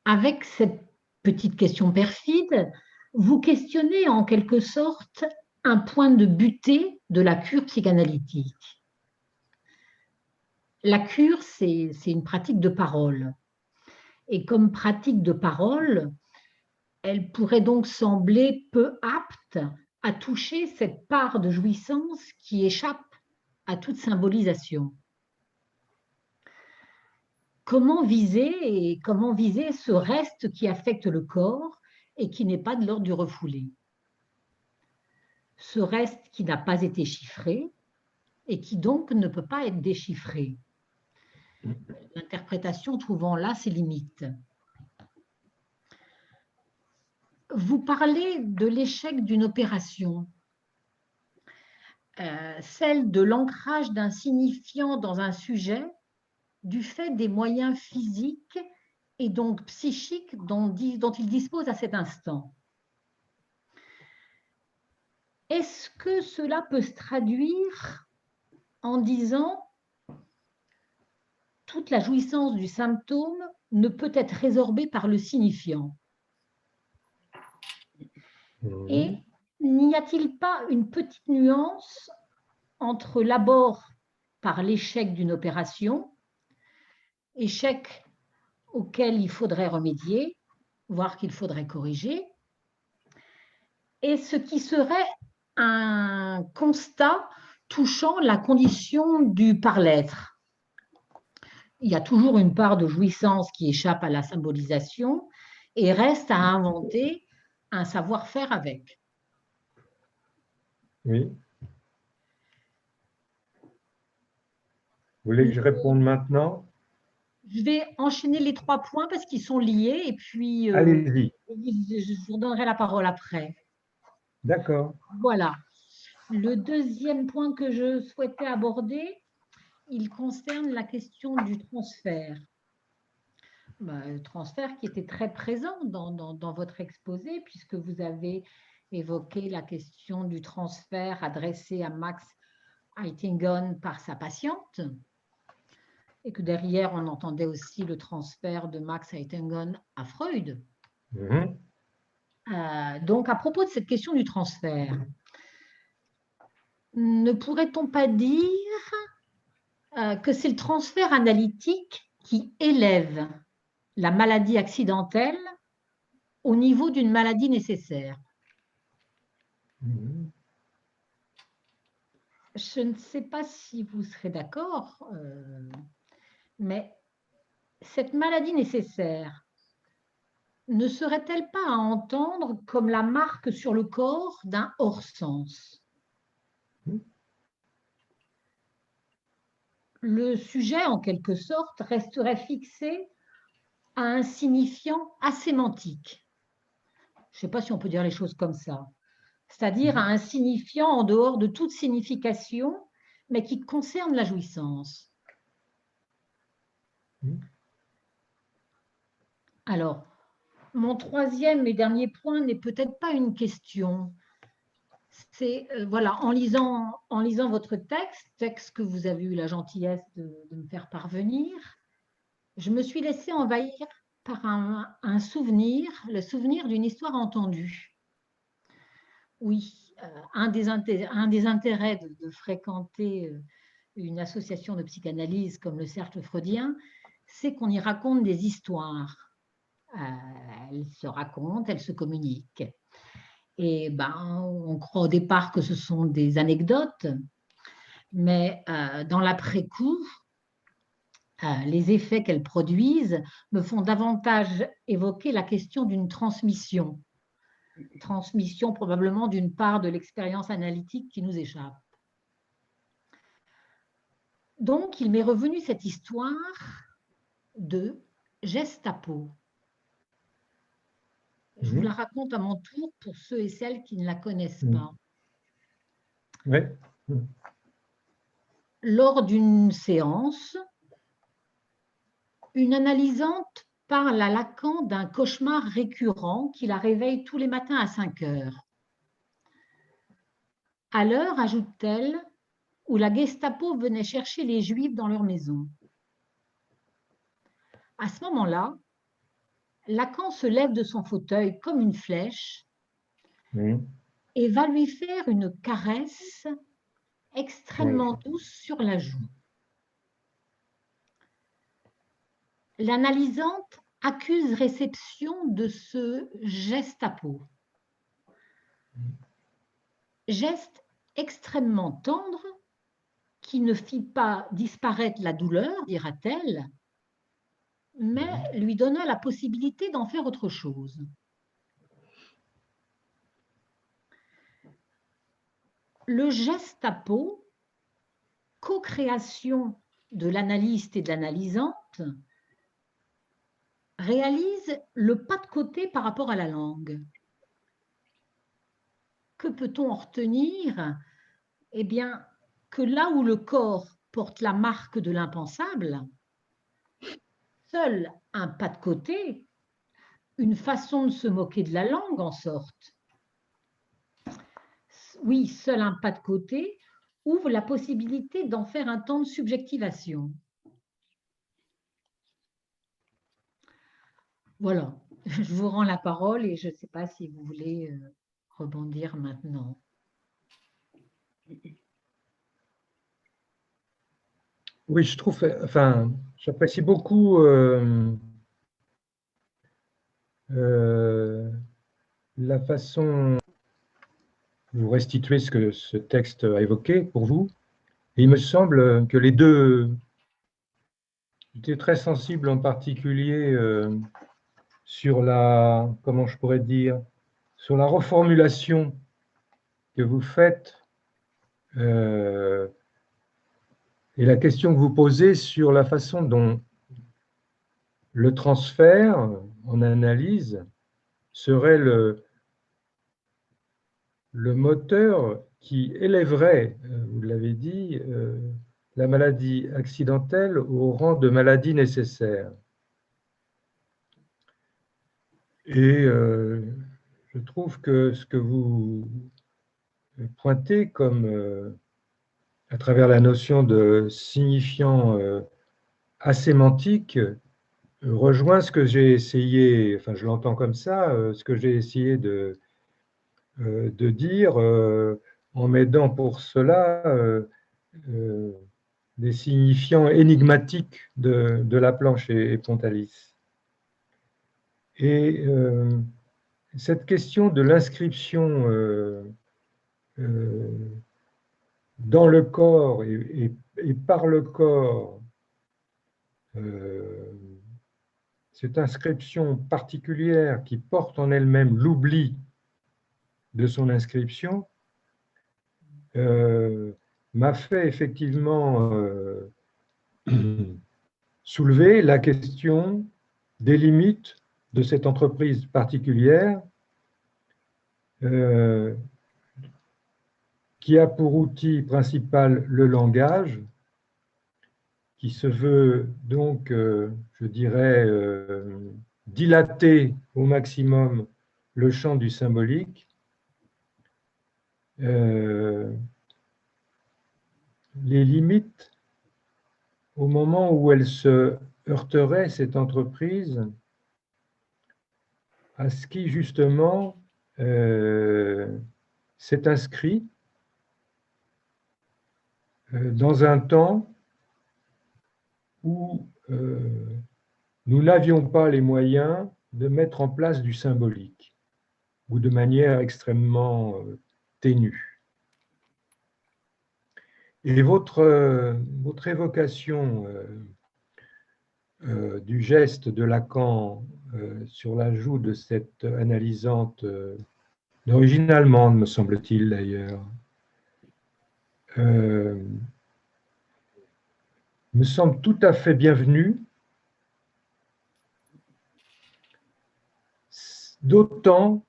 Avec cette petite question perfide, vous questionnez en quelque sorte un point de butée de la cure psychanalytique. La cure, c'est une pratique de parole. Et comme pratique de parole, elle pourrait donc sembler peu apte à toucher cette part de jouissance qui échappe à toute symbolisation. Comment viser ce reste qui affecte le corps et qui n'est pas de l'ordre du refoulé? Ce reste qui n'a pas été chiffré et qui donc ne peut pas être déchiffré. L'interprétation trouvant là ses limites. Vous parlez de l'échec d'une opération, celle de l'ancrage d'un signifiant dans un sujet du fait des moyens physiques et donc psychiques dont il dispose à cet instant. Est-ce que cela peut se traduire en disant toute la jouissance du symptôme ne peut être résorbée par le signifiant? Et n'y a-t-il pas une petite nuance entre l'abord par l'échec d'une opération, échec auquel il faudrait remédier, voire qu'il faudrait corriger, et ce qui serait un constat touchant la condition du par-l'être? Il y a toujours une part de jouissance qui échappe à la symbolisation et reste à inventer un savoir-faire avec. Oui. Vous voulez que je réponde maintenant? Je vais enchaîner les 3 points parce qu'ils sont liés et puis allez-y. Je vous donnerai la parole après. D'accord. Voilà. Le deuxième point que je souhaitais aborder, il concerne la question du transfert. le transfert qui était très présent dans votre exposé, puisque vous avez évoqué la question du transfert adressé à Max Eitingon par sa patiente, et que derrière, on entendait aussi le transfert de Max Eitingon à Freud. Mhm. Donc, à propos de cette question du transfert, ne pourrait-on pas dire que c'est le transfert analytique qui élève la maladie accidentelle au niveau d'une maladie nécessaire? Mhm. Je ne sais pas si vous serez d'accord, mais cette maladie nécessaire ne serait-elle pas à entendre comme la marque sur le corps d'un hors-sens? Le sujet, en quelque sorte, resterait fixé à un signifiant asémantique. Je ne sais pas si on peut dire les choses comme ça. C'est-à-dire à un signifiant en dehors de toute signification, mais qui concerne la jouissance. Alors, mon troisième et dernier point n'est peut-être pas une question. C'est, voilà, en lisant votre texte que vous avez eu la gentillesse de me faire parvenir, je me suis laissée envahir par un souvenir, le souvenir d'une histoire entendue. Oui, un des intérêts de fréquenter une association de psychanalyse comme le Cercle freudien, c'est qu'on y raconte des histoires. Elles se racontent, elles se communiquent. Et on croit au départ que ce sont des anecdotes, mais dans l'après-coup, les effets qu'elles produisent me font davantage évoquer la question d'une transmission probablement d'une part de l'expérience analytique qui nous échappe. Donc, il m'est revenu cette histoire de Gestapo. Je vous la raconte à mon tour pour ceux et celles qui ne la connaissent pas. Oui. Lors d'une séance, une analysante parle à Lacan d'un cauchemar récurrent qui la réveille tous les matins à 5 heures. À l'heure, ajoute-t-elle, où la Gestapo venait chercher les Juifs dans leur maison. À ce moment-là, Lacan se lève de son fauteuil comme une flèche et va lui faire une caresse extrêmement douce sur la joue. L'analysante accuse réception de ce Gestapo. Geste extrêmement tendre qui ne fit pas disparaître la douleur, dira-t-elle, mais lui donna la possibilité d'en faire autre chose. Le Gestapo, co-création de l'analyste et de l'analysante, réalise le pas de côté par rapport à la langue. Que peut-on en retenir? Eh bien, que là où le corps porte la marque de l'impensable, seul un pas de côté, une façon de se moquer de la langue en sorte. Oui, seul un pas de côté ouvre la possibilité d'en faire un temps de subjectivation. Voilà, je vous rends la parole et je ne sais pas si vous voulez rebondir maintenant. Oui, je trouve, enfin, j'apprécie beaucoup la façon dont vous restituez ce que ce texte a évoqué pour vous. Et il me semble que les deux étaient très sensibles en particulier sur la, comment je pourrais dire, sur la reformulation que vous faites et la question que vous posez sur la façon dont le transfert en analyse serait le moteur qui élèverait, vous l'avez dit, la maladie accidentelle au rang de maladie nécessaire. Et je trouve que ce que vous pointez comme, à travers la notion de signifiant asémantique, rejoint ce que j'ai essayé, enfin je l'entends comme ça, ce que j'ai essayé de dire en m'aidant pour cela des signifiants énigmatiques de Laplanche et Pontalis. Et cette question de l'inscription dans le corps et par le corps, cette inscription particulière qui porte en elle-même l'oubli de son inscription, m'a fait effectivement soulever la question des limites de cette entreprise particulière qui a pour outil principal le langage, qui se veut donc, je dirais, dilater au maximum le champ du symbolique. Les limites, au moment où elle se heurterait, cette entreprise, à ce qui justement s'est inscrit dans un temps où nous n'avions pas les moyens de mettre en place du symbolique, ou de manière extrêmement ténue. Et votre évocation du geste de Lacan sur l'ajout de cette analysante d'origine allemande, me semble-t-il d'ailleurs, me semble tout à fait bienvenue, d'autant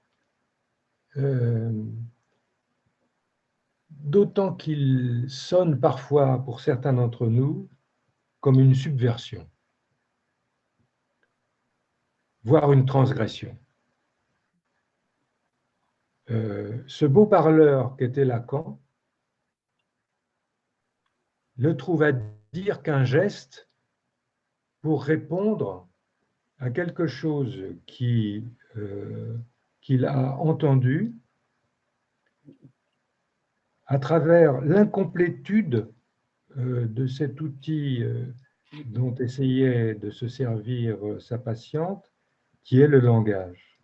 qu'il sonne parfois, pour certains d'entre nous, comme une subversion, voire une transgression. Ce beau parleur qu'était Lacan ne trouve à dire qu'un geste pour répondre à quelque chose qu'il a entendu à travers l'incomplétude de cet outil dont essayait de se servir sa patiente, qui est le langage.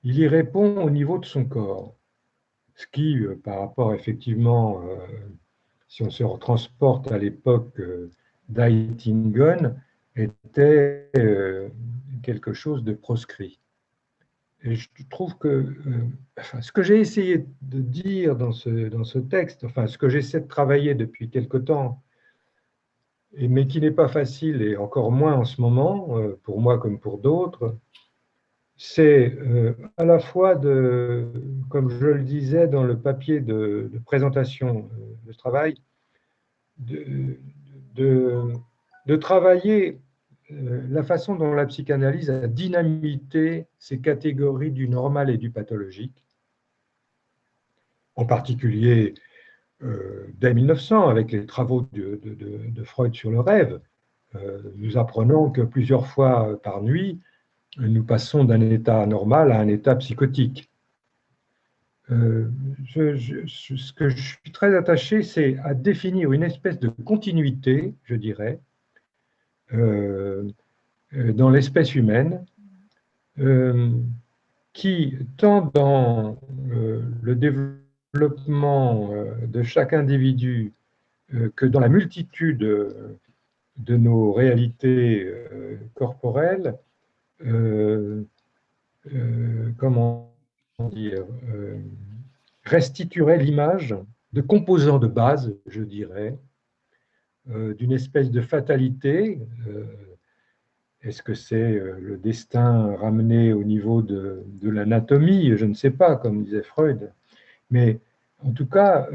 Il y répond au niveau de son corps, ce qui, par rapport effectivement, si on se retransporte à l'époque d'Aitingen, était quelque chose de proscrit. Et je trouve que ce que j'ai essayé de dire dans ce texte, enfin ce que j'essaie de travailler depuis quelque temps, mais qui n'est pas facile et encore moins en ce moment, pour moi comme pour d'autres, c'est à la fois, comme je le disais dans le papier de présentation de ce travail, de travailler la façon dont la psychanalyse a dynamité ces catégories du normal et du pathologique, en particulier dès 1900, avec les travaux de Freud sur le rêve. Nous apprenons que plusieurs fois par nuit, nous passons d'un état normal à un état psychotique. Ce que je suis très attaché, c'est à définir une espèce de continuité, je dirais, dans l'espèce humaine, qui, tant dans le développement de chaque individu que dans la multitude de nos réalités corporelles, comment dire, restituerait l'image de composants de base, je dirais, d'une espèce de fatalité. Est-ce que c'est le destin ramené au niveau de l'anatomie? Je ne sais pas, comme disait Freud. Mais en tout cas,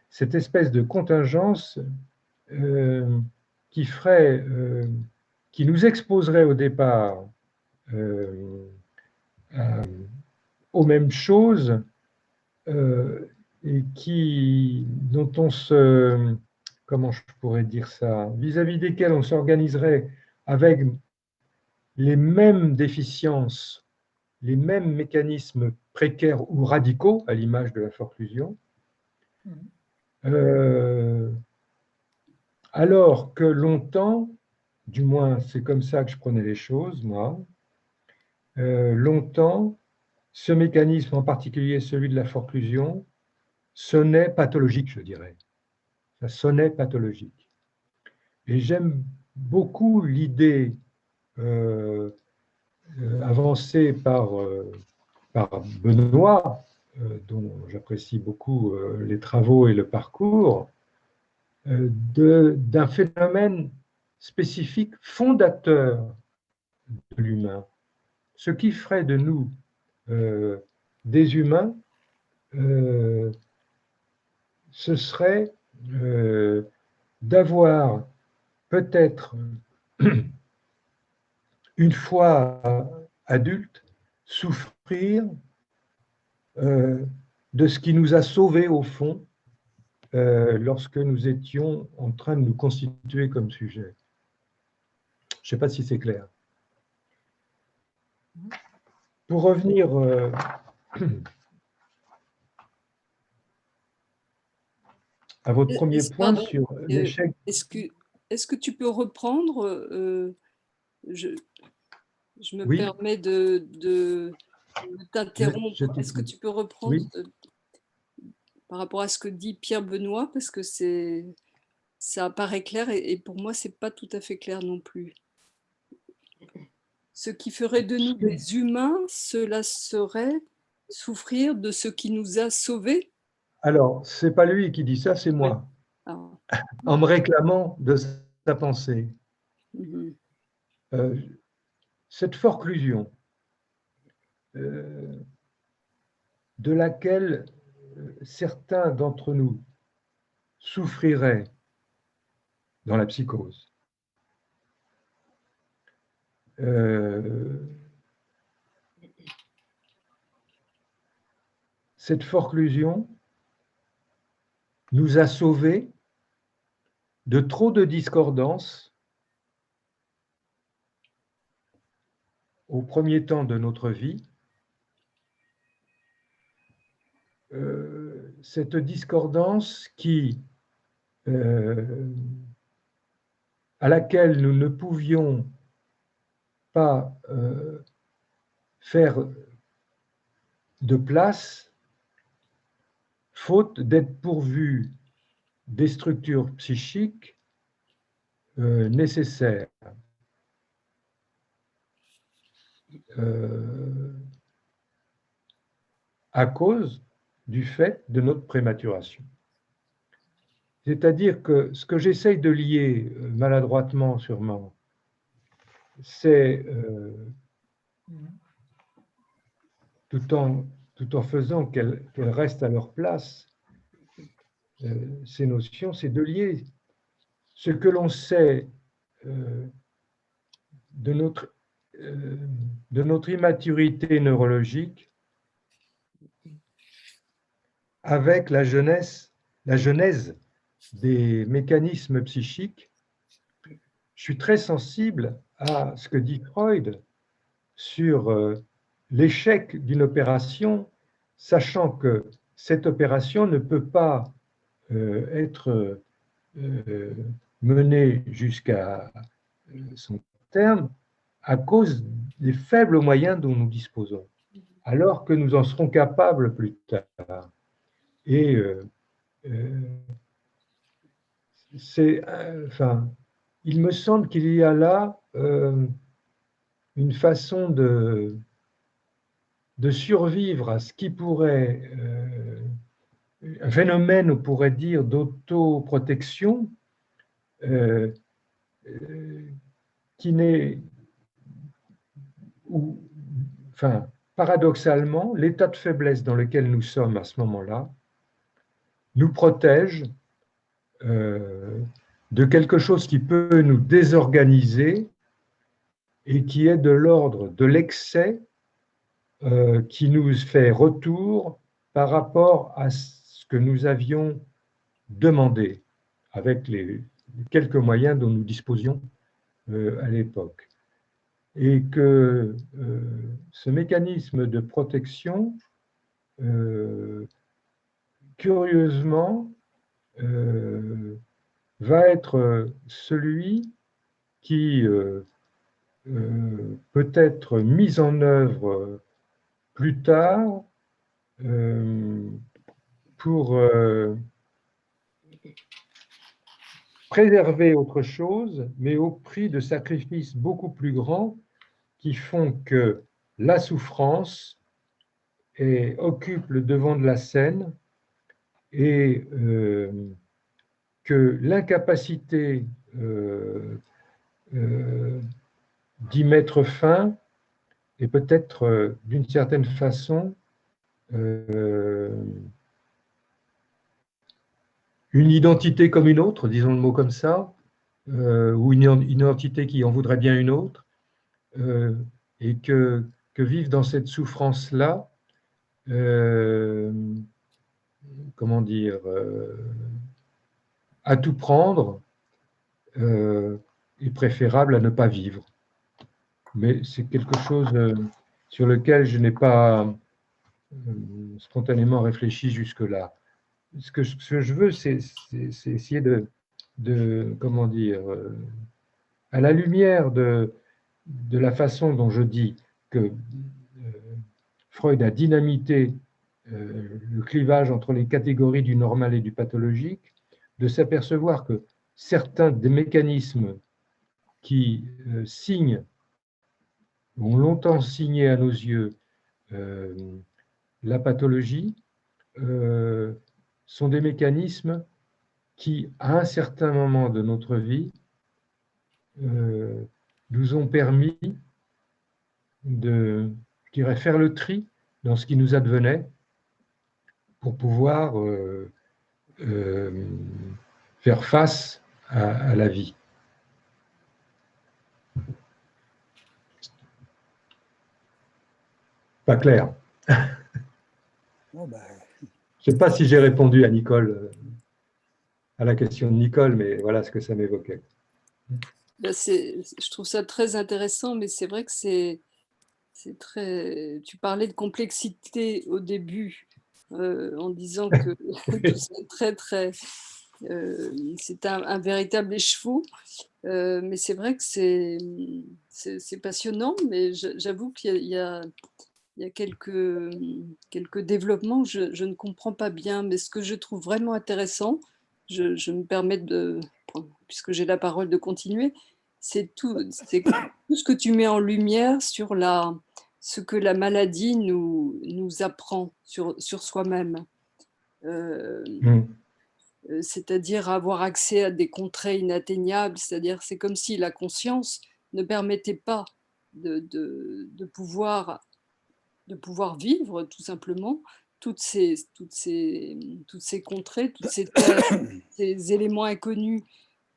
cette espèce de contingence qui nous exposerait au départ aux mêmes choses et dont on se, comment je pourrais dire ça, vis-à-vis desquels on s'organiserait avec les mêmes déficiences, les mêmes mécanismes précaires ou radicaux, à l'image de la forclusion, alors que longtemps, du moins c'est comme ça que je prenais les choses, moi, longtemps, ce mécanisme, en particulier celui de la forclusion, sonnait pathologique, je dirais. Ça sonnait pathologique. Et j'aime beaucoup l'idée avancée par Benoît, dont j'apprécie beaucoup les travaux et le parcours, d'un phénomène spécifique fondateur de l'humain. Ce qui ferait de nous des humains, ce serait d'avoir peut-être, une fois adulte, souffrir de ce qui nous a sauvés au fond lorsque nous étions en train de nous constituer comme sujet. Je ne sais pas si c'est clair. Pour revenir à votre premier point sur l'échec. Est-ce que tu peux reprendre je me Oui. permets de t'interrompre. Est-ce que tu peux reprendre oui. Par rapport à ce que dit Pierre Benoît, parce que ça paraît clair et pour moi, ce n'est pas tout à fait clair non plus. Ce qui ferait de nous des humains, cela serait souffrir de ce qui nous a sauvés. Alors, ce n'est pas lui qui dit ça, c'est moi, en me réclamant de sa pensée. Cette forclusion, de laquelle certains d'entre nous souffriraient dans la psychose, cette forclusion nous a sauvés de trop de discordances au premier temps de notre vie. Cette discordance à laquelle nous ne pouvions pas faire de place, faute d'être pourvus des structures psychiques nécessaires. À cause du fait de notre prématuration. C'est-à-dire que ce que j'essaye de lier maladroitement sûrement, c'est tout en faisant qu'elles restent à leur place, ces notions, c'est de lier ce que l'on sait de notre immaturité neurologique avec la genèse des mécanismes psychiques. Je suis très sensible à ce que dit Freud sur l'échec d'une opération, sachant que cette opération ne peut pas être menée jusqu'à son terme à cause des faibles moyens dont nous disposons, alors que nous en serons capables plus tard. Et il me semble qu'il y a là une façon de survivre à ce qui pourrait, un phénomène, on pourrait dire, d'autoprotection qui n'est, paradoxalement, l'état de faiblesse dans lequel nous sommes à ce moment-là nous protège de quelque chose qui peut nous désorganiser et qui est de l'ordre de l'excès qui nous fait retour par rapport à ce que nous avions demandé avec les quelques moyens dont nous disposions à l'époque. Et que ce mécanisme de protection, curieusement, va être celui qui peut être mis en œuvre plus tard pour préserver autre chose, mais au prix de sacrifices beaucoup plus grands qui font que la souffrance occupe le devant de la scène et que l'incapacité d'y mettre fin est peut-être d'une certaine façon une identité comme une autre, disons le mot comme ça, ou une identité qui en voudrait bien une autre, et que vivre dans cette souffrance-là, comment dire, à tout prendre, est préférable à ne pas vivre. Mais c'est quelque chose sur lequel je n'ai pas spontanément réfléchi jusque-là. Ce que je veux, c'est essayer comment dire, à la lumière de la façon dont je dis que Freud a dynamité le clivage entre les catégories du normal et du pathologique, de s'apercevoir que certains des mécanismes qui signent, ont longtemps signé à nos yeux la pathologie, sont des mécanismes qui, à un certain moment de notre vie, nous ont permis de, je dirais, faire le tri dans ce qui nous advenait pour pouvoir faire face à la vie. Pas clair. Oh ben. Je ne sais pas si j'ai répondu à Nicole, à la question de Nicole, mais voilà ce que ça m'évoquait. Ben je trouve ça très intéressant, mais c'est vrai que c'est très. Tu parlais de complexité au début, en disant que tout c'est très c'est un véritable écheveau. Mais c'est vrai que c'est passionnant, mais j'avoue qu'il y a quelques développements que je ne comprends pas bien, mais ce que je trouve vraiment intéressant, je me permets puisque j'ai la parole, de continuer, c'est tout ce que tu mets en lumière sur ce que la maladie nous apprend sur soi-même. C'est-à-dire avoir accès à des contrées inatteignables, c'est-à-dire c'est comme si la conscience ne permettait pas de pouvoir vivre tout simplement toutes ces contrées, toutes ces terres, ces éléments inconnus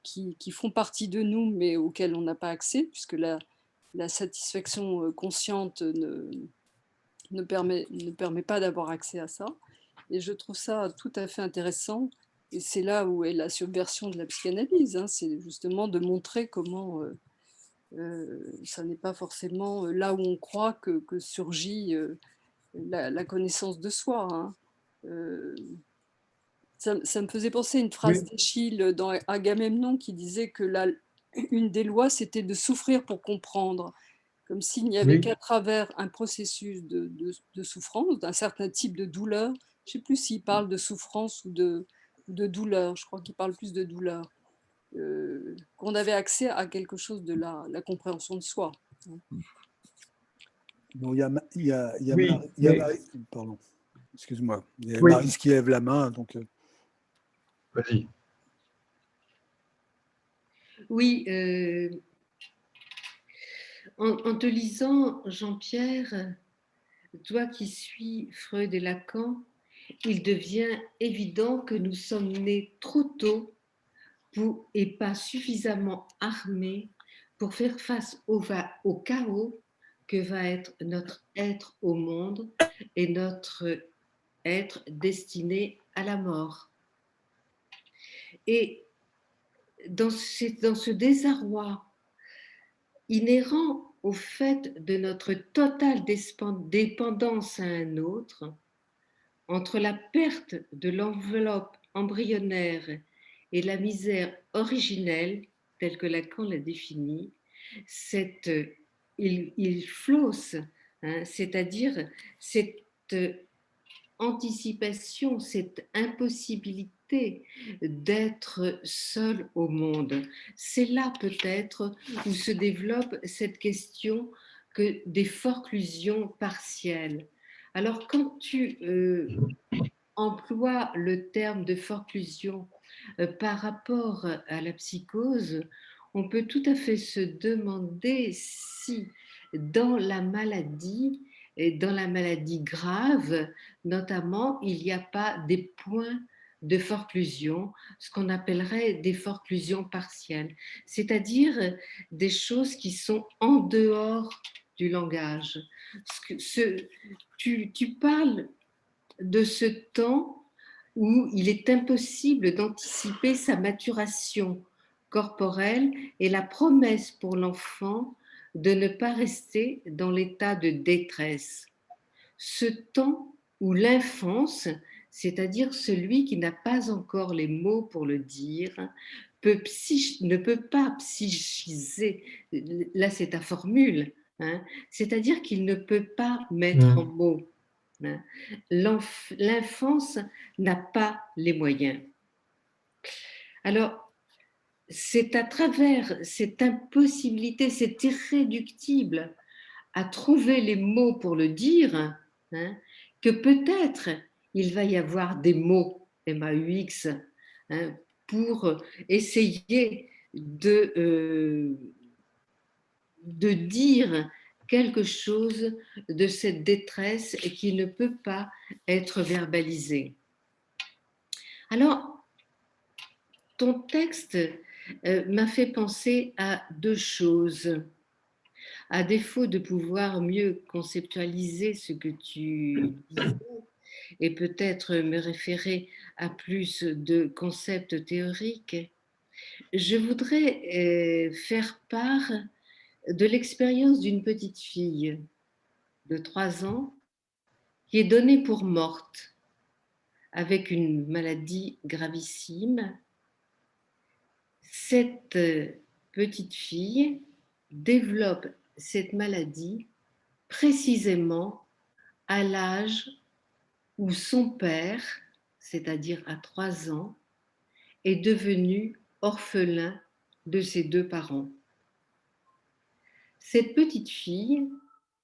qui font partie de nous mais auxquels on n'a pas accès, puisque la satisfaction consciente ne permet pas d'avoir accès à ça. Et je trouve ça tout à fait intéressant. Et c'est là où est la subversion de la psychanalyse, hein. C'est justement de montrer comment ça n'est pas forcément là où on croit que surgit la connaissance de soi, hein. Ça me faisait penser à une phrase d'Échille dans Agamemnon qui disait que une des lois, c'était de souffrir pour comprendre, comme s'il n'y avait qu'à travers un processus de souffrance, d'un certain type de douleur. Je ne sais plus s'il parle de souffrance ou de douleur, je crois qu'il parle plus de douleur, qu'on avait accès à quelque chose de la compréhension de soi. Bon, il y a Marie, pardon, excuse-moi, il y a Maryse qui lève la main, donc. Vas-y. Oui, en te lisant, Jean-Pierre, toi qui suis Freud et Lacan, il devient évident que nous sommes nés trop tôt et pas suffisamment armés pour faire face au chaos que va être notre être au monde et notre être destiné à la mort. Et dans ce désarroi inhérent au fait de notre totale dépendance à un autre, entre la perte de l'enveloppe embryonnaire et la misère originelle, telle que Lacan l'a définie, il flosse, hein, c'est-à-dire cette anticipation, cette impossibilité d'être seul au monde. C'est là peut-être où se développe cette question que des forclusions partielles. Alors quand tu emploies le terme de forclusion par rapport à la psychose, on peut tout à fait se demander si dans la maladie, et dans la maladie grave, notamment, il n'y a pas des points de forclusion, ce qu'on appellerait des forclusions partielles, c'est-à-dire des choses qui sont en dehors du langage. Tu parles de ce temps où il est impossible d'anticiper sa maturation corporelle et la promesse pour l'enfant de ne pas rester dans l'état de détresse. Ce temps où l'enfance, c'est-à-dire celui qui n'a pas encore les mots pour le dire, ne peut pas psychiser, là c'est ta formule, hein, c'est-à-dire qu'il ne peut pas mettre en mots. Hein. L'enfance n'a pas les moyens. Alors, c'est à travers cette impossibilité, cet irréductible à trouver les mots pour le dire, hein, que peut-être il va y avoir des mots, MAUX, hein, pour essayer de dire quelque chose de cette détresse et qui ne peut pas être verbalisée. Alors, ton texte m'a fait penser à deux choses. À défaut de pouvoir mieux conceptualiser ce que tu disais et peut-être me référer à plus de concepts théoriques, je voudrais faire part de l'expérience d'une petite fille de 3 ans qui est donnée pour morte avec une maladie gravissime. Cette petite fille développe cette maladie précisément à l'âge où son père, c'est-à-dire à 3 ans, est devenu orphelin de ses 2 parents. Cette petite fille,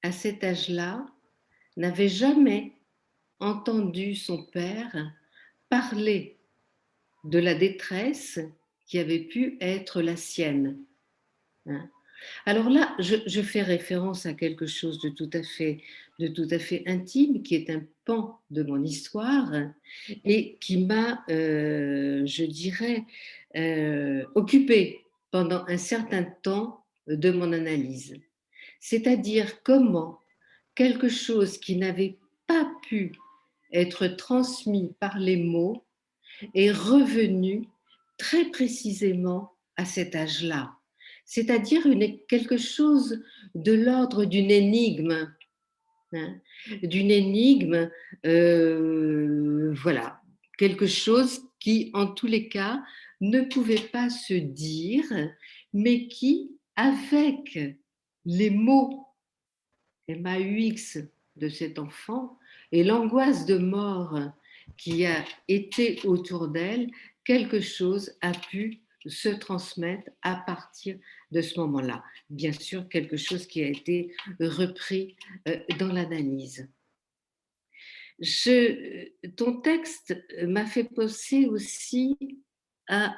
à cet âge-là, n'avait jamais entendu son père parler de la détresse qui avait pu être la sienne. Alors là, je fais référence à quelque chose de tout à fait intime, qui est un pan de mon histoire et qui m'a, je dirais, occupée pendant un certain temps de mon analyse. C'est-à-dire comment quelque chose qui n'avait pas pu être transmis par les mots est revenu très précisément à cet âge-là. C'est-à-dire quelque chose de l'ordre d'une énigme, hein, voilà, quelque chose qui, en tous les cas, ne pouvait pas se dire, mais qui, avec les mots MAUX de cet enfant et l'angoisse de mort qui a été autour d'elle, quelque chose a pu se transmettre à partir de ce moment-là. Bien sûr, quelque chose qui a été repris dans l'analyse. Ton texte m'a fait penser aussi à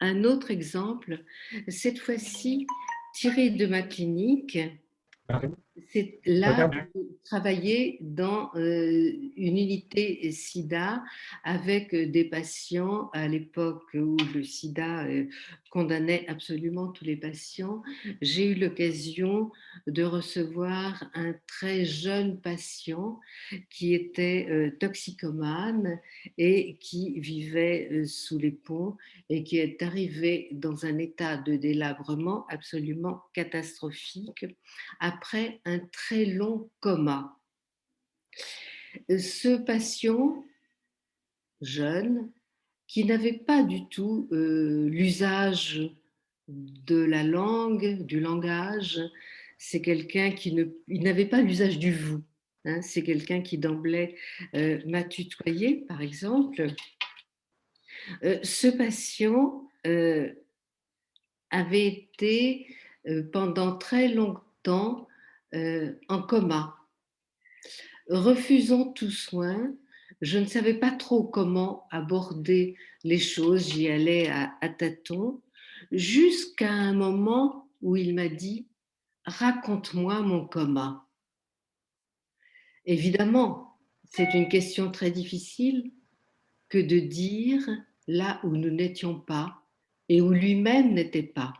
un autre exemple, cette fois-ci tiré de ma clinique. c'est là Regarde. travailler dans une unité SIDA avec des patients à l'époque où le SIDA condamnait absolument tous les patients. J'ai eu l'occasion de recevoir un très jeune patient qui était toxicomane et qui vivait sous les ponts et qui est arrivé dans un état de délabrement absolument catastrophique après un très long coma. Ce patient jeune, qui n'avait pas du tout l'usage de la langue, du langage, c'est quelqu'un qui n'avait pas l'usage du vous. Hein, c'est quelqu'un qui d'emblée m'a tutoyé, par exemple. Ce patient avait été pendant très longtemps en coma, refusant tout soin. Je ne savais pas trop comment aborder les choses, j'y allais à tâtons, jusqu'à un moment où il m'a dit « Raconte-moi mon coma ». Évidemment, c'est une question très difficile que de dire là où nous n'étions pas et où lui-même n'était pas.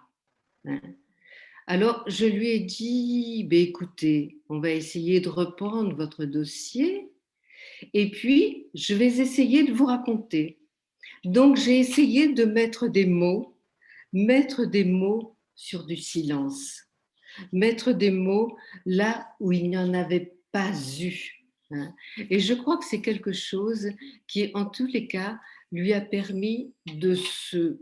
Alors, je lui ai dit, écoutez, on va essayer de reprendre votre dossier et puis je vais essayer de vous raconter. Donc, j'ai essayé de mettre des mots sur du silence, mettre des mots là où il n'y en avait pas eu. Et je crois que c'est quelque chose qui, en tous les cas, lui a permis de se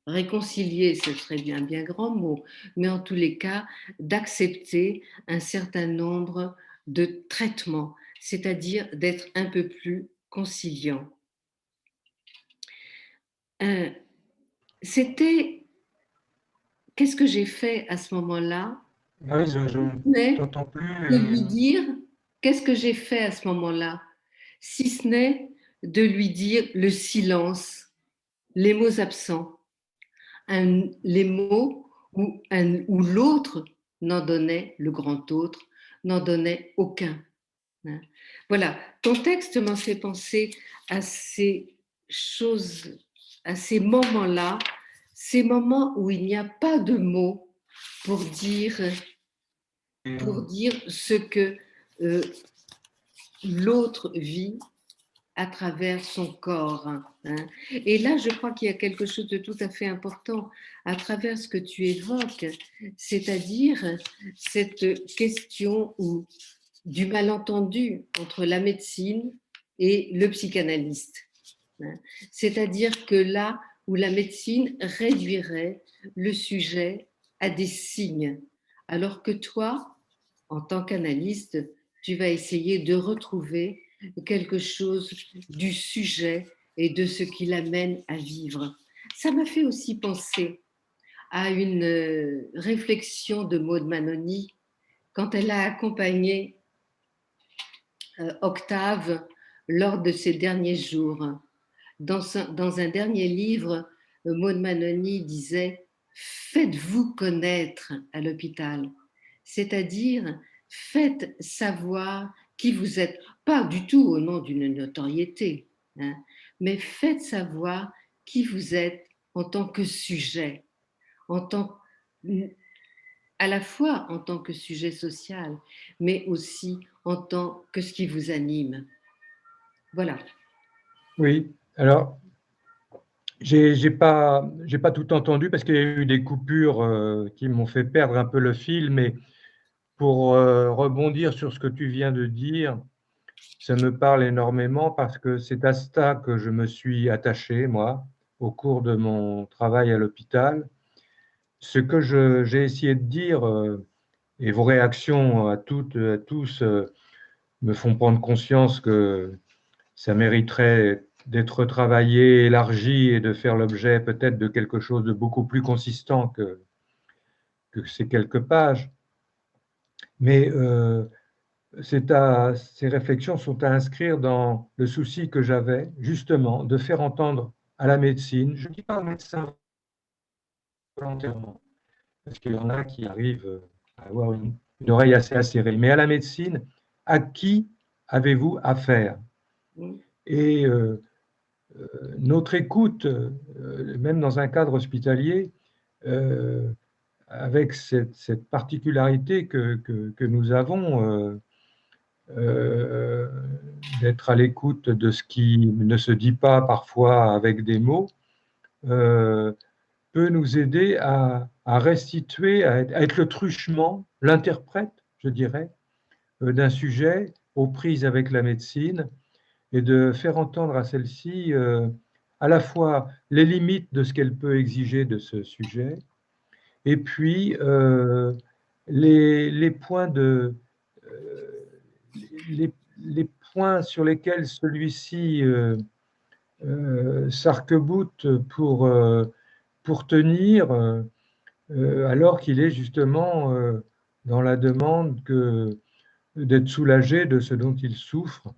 réconcilier, ce serait bien grand mot, mais en tous les cas, d'accepter un certain nombre de traitements, c'est-à-dire d'être un peu plus conciliant. Qu'est-ce que j'ai fait à ce moment-là? Oui, je ne t'entends plus. De lui dire, qu'est-ce que j'ai fait à ce moment-là? Si ce n'est de lui dire le silence, les mots absents, les mots où l'autre n'en donnait, le grand autre, n'en donnait aucun. Voilà, ton texte m'a fait penser à ces choses, à ces moments-là, ces moments où il n'y a pas de mots pour dire ce que l'autre vit à travers son corps. Et là, je crois qu'il y a quelque chose de tout à fait important à travers ce que tu évoques, c'est-à-dire cette question du malentendu entre la médecine et le psychanalyste. C'est-à-dire que là où la médecine réduirait le sujet à des signes, alors que toi, en tant qu'analyste, tu vas essayer de retrouver quelque chose du sujet et de ce qui l'amène à vivre. Ça m'a fait aussi penser à une réflexion de Maud Manoni quand elle a accompagné Octave lors de ses derniers jours. Dans un dernier livre, Maud Manoni disait « Faites-vous connaître à l'hôpital », c'est-à-dire faites savoir qui vous êtes, pas du tout au nom d'une notoriété, mais faites savoir qui vous êtes en tant que sujet, à la fois en tant que sujet social, mais aussi en tant que ce qui vous anime. Voilà. Oui, alors, j'ai pas tout entendu parce qu'il y a eu des coupures qui m'ont fait perdre un peu le fil, mais pour rebondir sur ce que tu viens de dire, ça me parle énormément parce que c'est à ça que je me suis attaché, moi, au cours de mon travail à l'hôpital. Ce que j'ai essayé de dire, et vos réactions à toutes, à tous, me font prendre conscience que ça mériterait d'être travaillé, élargi et de faire l'objet peut-être de quelque chose de beaucoup plus consistant que ces quelques pages. Mais ces réflexions sont à inscrire dans le souci que j'avais justement de faire entendre à la médecine, je ne dis pas médecin volontairement, parce qu'il y en a qui arrivent à avoir une une oreille assez acérée. Mais à la médecine, à qui avez-vous affaire? Et notre écoute, même dans un cadre hospitalier, avec cette particularité que nous avons, d'être à l'écoute de ce qui ne se dit pas parfois avec des mots, peut nous aider à restituer, à être le truchement, l'interprète, je dirais, d'un sujet aux prises avec la médecine et de faire entendre à celle-ci à la fois les limites de ce qu'elle peut exiger de ce sujet et puis les points les points sur lesquels celui-ci s'arc-boute pour tenir, alors qu'il est justement dans la demande d'être soulagé de ce dont il souffre.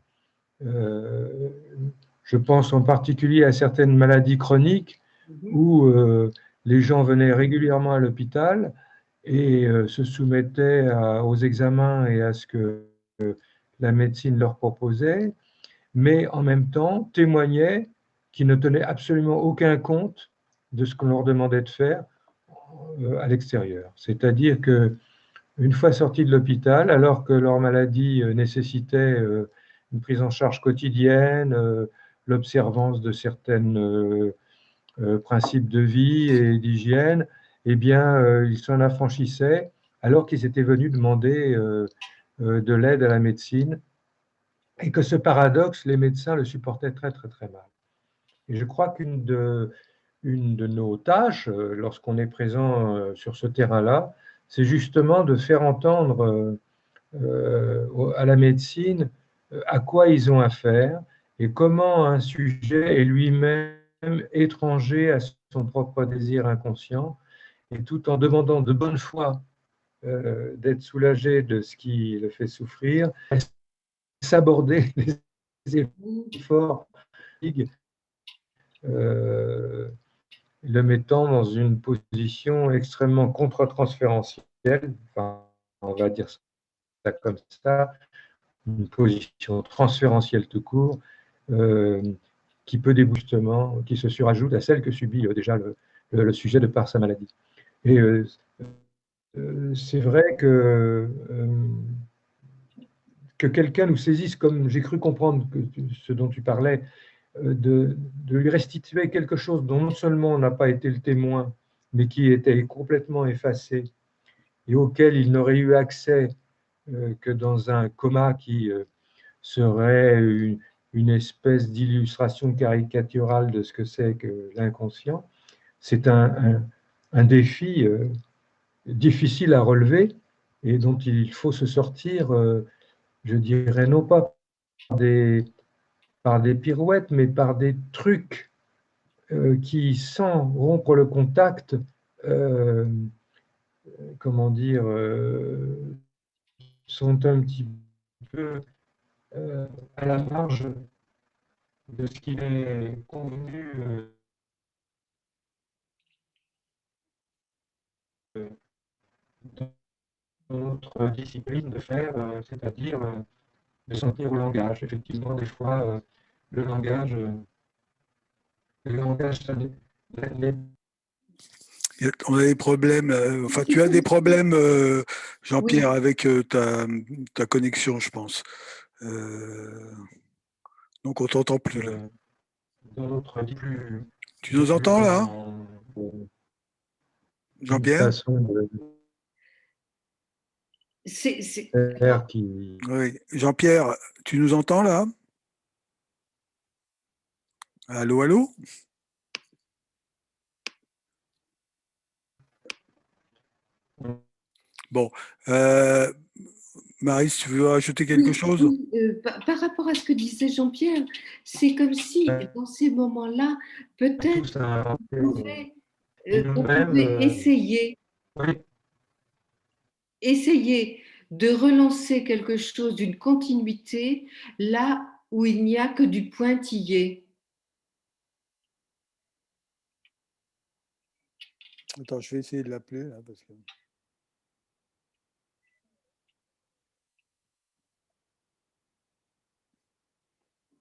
Je pense en particulier à certaines maladies chroniques où les gens venaient régulièrement à l'hôpital et se soumettaient aux examens et à ce que la médecine leur proposait, mais en même temps témoignaient qu'ils ne tenaient absolument aucun compte de ce qu'on leur demandait de faire à l'extérieur. C'est-à-dire que une fois sortis de l'hôpital, alors que leur maladie nécessitait une prise en charge quotidienne, l'observance de certains principes de vie et d'hygiène, eh bien, ils s'en affranchissaient alors qu'ils étaient venus demander de l'aide à la médecine et que ce paradoxe, les médecins le supportaient très, très, très mal. Et je crois qu'une de nos tâches, lorsqu'on est présent sur ce terrain-là, c'est justement de faire entendre à la médecine à quoi ils ont affaire et comment un sujet est lui-même étranger à son propre désir inconscient, et tout en demandant de bonne foi d'être soulagé de ce qui le fait souffrir, s'aborder les efforts, le mettant dans une position extrêmement contre-transférentielle, enfin, on va dire ça comme ça, une position transférentielle tout court, qui peut débouchement, qui se surajoute à celle que subit déjà le sujet de par sa maladie. Et c'est vrai que quelqu'un nous saisisse, comme j'ai cru comprendre ce dont tu parlais, de lui restituer quelque chose dont non seulement on n'a pas été le témoin, mais qui était complètement effacé et auquel il n'aurait eu accès que dans un coma qui serait une espèce d'illustration caricaturale de ce que c'est que l'inconscient. C'est un défi difficile à relever et dont il faut se sortir, je dirais, non pas par des pirouettes, mais par des trucs qui, sans rompre le contact, comment dire, sont un petit peu à la marge de ce qu'il est convenu dans notre discipline de faire, c'est-à-dire de sentir au langage. Effectivement, des fois, le langage, ça n'est On a des problèmes, enfin tu as des problèmes, Jean-Pierre, avec ta connexion, je pense. Donc on t'entend plus là. dans notre vie plus, Tu nous entends là, une Jean-Pierre? façon de faire qui... Oui. Jean-Pierre, tu nous entends là? Allô, allô? Bon. Marie, tu veux ajouter quelque chose? Oui, par rapport à ce que disait Jean-Pierre, c'est comme si dans ces moments-là, peut-être on pouvait essayer de relancer quelque chose d'une continuité là où il n'y a que du pointillé. Attends, je vais essayer de l'appeler là parce que.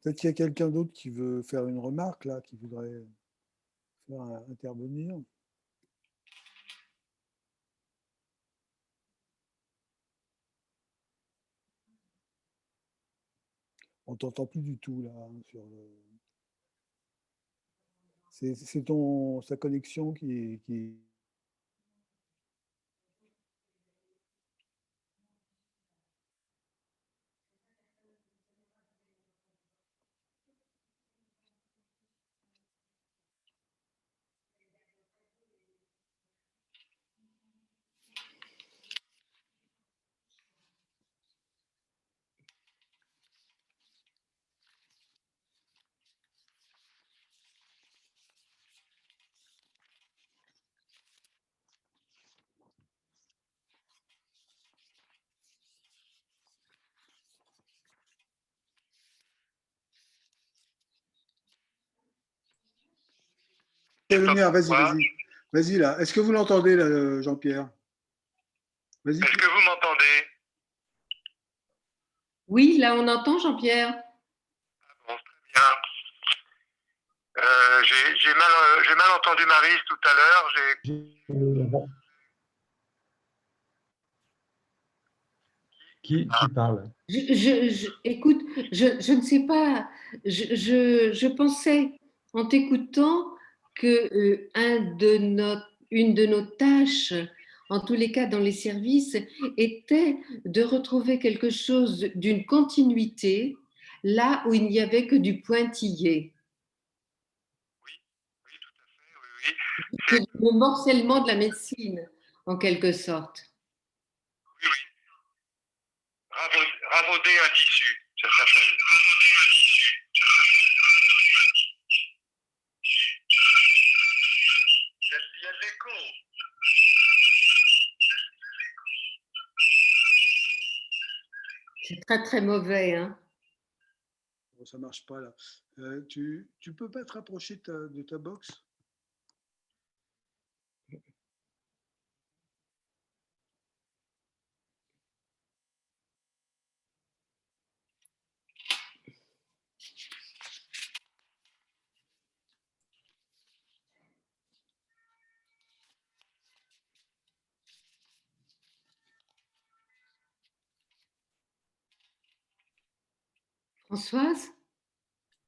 Peut-être qu'il y a quelqu'un d'autre qui veut faire une remarque, là, qui voudrait faire intervenir. On t'entend plus du tout, là, sur le... C'est sa connexion qui... Vas-y. Vas-y, là. Est-ce que vous l'entendez, là, Jean-Pierre? Vas-y. Est-ce que vous m'entendez? Oui, là, on entend, Jean-Pierre. Bon, très bien. J'ai mal entendu Maryse tout à l'heure. Qui parle? Écoute, je ne sais pas. Je pensais, en t'écoutant, que une de nos tâches, en tous les cas dans les services, était de retrouver quelque chose d'une continuité là où il n'y avait que du pointillé. Oui, tout à fait, oui. Que le morcellement de la médecine, en quelque sorte. Oui. Ravauder un tissu, ça s'appelle. Il y a de l'écho. C'est très, très mauvais, hein. Bon, ça marche pas, là. Tu peux pas te rapprocher de ta box? Françoise,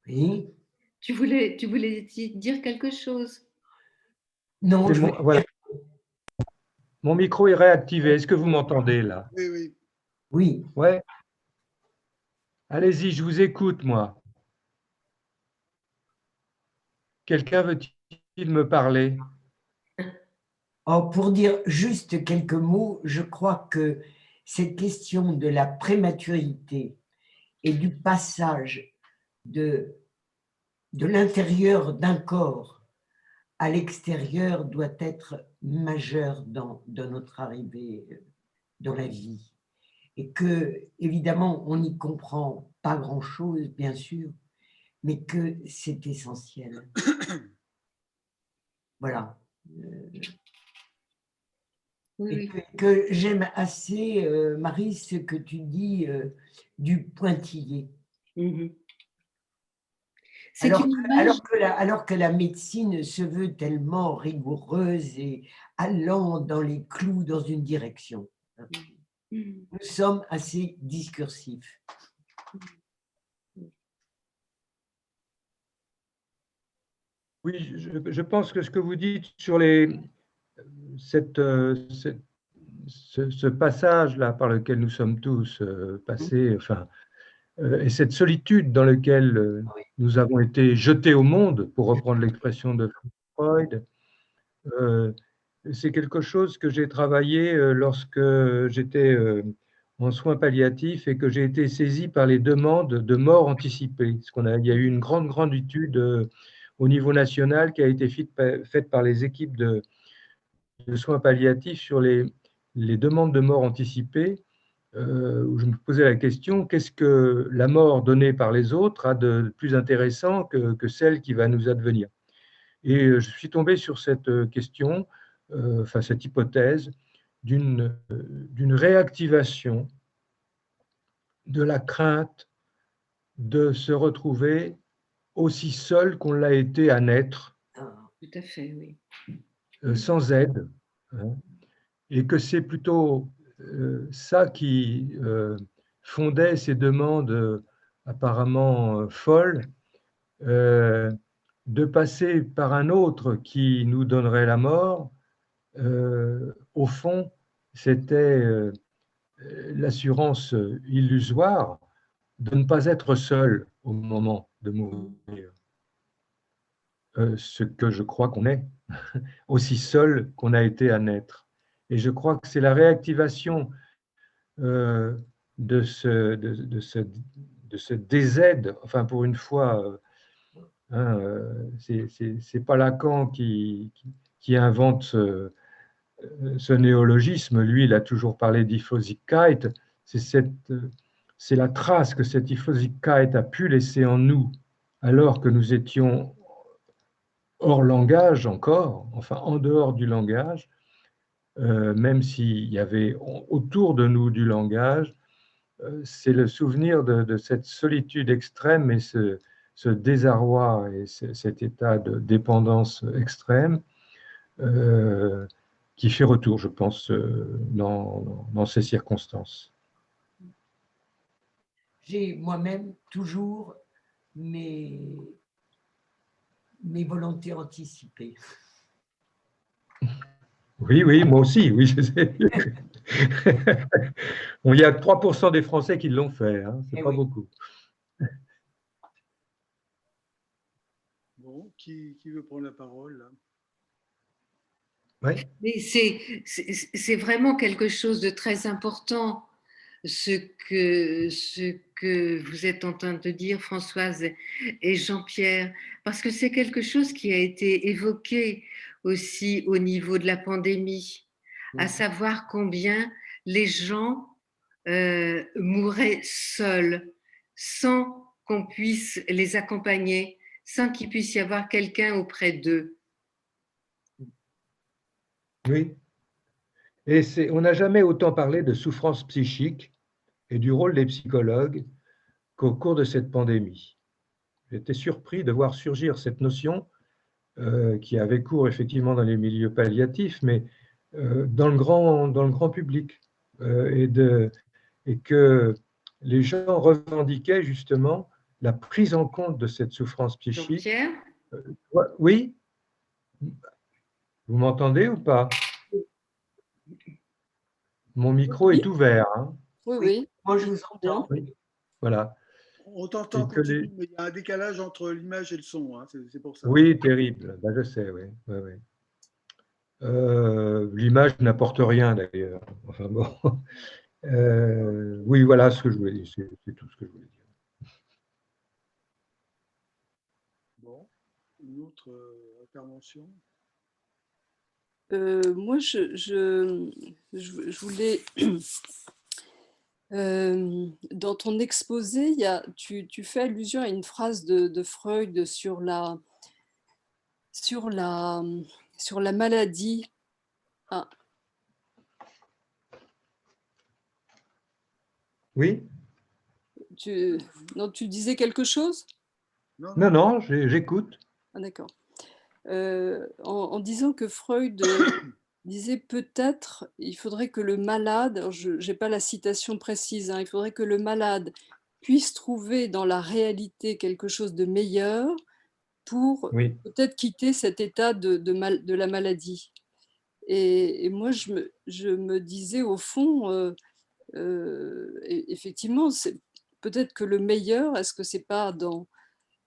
Oui. tu voulais dire quelque chose? Non, Voilà. Mon micro est réactivé. Est-ce que vous m'entendez là? Oui. Oui. Ouais. Allez-y, je vous écoute, moi. Quelqu'un veut-il me parler? Pour dire juste quelques mots, je crois que cette question de la prématurité et du passage de l'intérieur d'un corps à l'extérieur doit être majeure dans notre arrivée dans la vie. Et que, évidemment, on n'y comprend pas grand-chose, bien sûr, mais que c'est essentiel. Voilà. Oui. Et que j'aime assez, Marie, ce que tu dis du pointillé. Mm-hmm. Alors que la médecine se veut tellement rigoureuse et allant dans les clous dans une direction. Mm-hmm. Nous sommes assez discursifs. Oui, je pense que ce que vous dites sur ce passage-là par lequel nous sommes tous passés, et cette solitude dans laquelle nous avons été jetés au monde, pour reprendre l'expression de Freud, c'est quelque chose que j'ai travaillé lorsque j'étais en soins palliatifs et que j'ai été saisi par les demandes de mort anticipée. Il y a eu une grande étude au niveau national qui a été faite par les équipes de soins palliatifs sur les demandes de mort anticipée, où je me posais la question, qu'est-ce que la mort donnée par les autres a de plus intéressant que celle qui va nous advenir? Et je suis tombé sur cette question, cette hypothèse d'une réactivation de la crainte de se retrouver aussi seul qu'on l'a été à naître, Tout à fait, oui. sans aide, hein, et que c'est plutôt ça qui fondait ces demandes apparemment folles, de passer par un autre qui nous donnerait la mort. Au fond, c'était l'assurance illusoire de ne pas être seul au moment de mourir. Ce que je crois qu'on est, aussi seul qu'on a été à naître. Et je crois que c'est la réactivation de ce désaide, enfin pour une fois, hein, c'est pas Lacan qui invente ce néologisme. Lui, il a toujours parlé d'Ifflosigkeit. C'est la trace que cette Ifflosigkeit a pu laisser en nous alors que nous étions hors langage encore, enfin en dehors du langage, même s'il y avait autour de nous du langage. C'est le souvenir de cette solitude extrême et ce désarroi et cet état de dépendance extrême qui fait retour, je pense, dans ces circonstances. J'ai moi-même toujours mes volontés anticipées. Oui, oui, moi aussi, oui, je sais. Bon, il y a 3% des Français qui l'ont fait, hein, c'est pas beaucoup. Bon, qui veut prendre la parole là? Oui. Mais c'est vraiment quelque chose de très important, ce que vous êtes en train de dire, Françoise et Jean-Pierre, parce que c'est quelque chose qui a été évoqué aussi au niveau de la pandémie, à savoir combien les gens mouraient seuls, sans qu'on puisse les accompagner, sans qu'il puisse y avoir quelqu'un auprès d'eux. Oui. Et on n'a jamais autant parlé de souffrance psychique et du rôle des psychologues qu'au cours de cette pandémie. J'étais surpris de voir surgir cette notion qui avait cours effectivement dans les milieux palliatifs, mais dans le grand public, et que les gens revendiquaient justement la prise en compte de cette souffrance psychique. Jean-Pierre ? Oui? Vous m'entendez ou pas? Mon micro est ouvert. Hein. Oui, oui. Moi, je vous entends. Oui. Voilà. On t'entend, continue, mais il y a un décalage entre l'image et le son, hein, c'est pour ça. Oui, terrible. Ben, je sais, oui. Oui. L'image n'apporte rien d'ailleurs. Enfin bon. Oui, voilà ce que je voulais dire. C'est tout ce que je voulais dire. Bon, une autre intervention. Moi, je voulais. Dans ton exposé, tu fais allusion à une phrase de Freud sur la maladie. Ah. Oui? Tu disais quelque chose? Non, j'écoute. Ah, d'accord. En disant que Freud disait peut-être il faudrait que le malade, alors je n'ai pas la citation précise, hein, il faudrait que le malade puisse trouver dans la réalité quelque chose de meilleur pour peut-être quitter cet état de la maladie. Et moi, je me disais au fond, effectivement, c'est peut-être que le meilleur, est-ce que c'est pas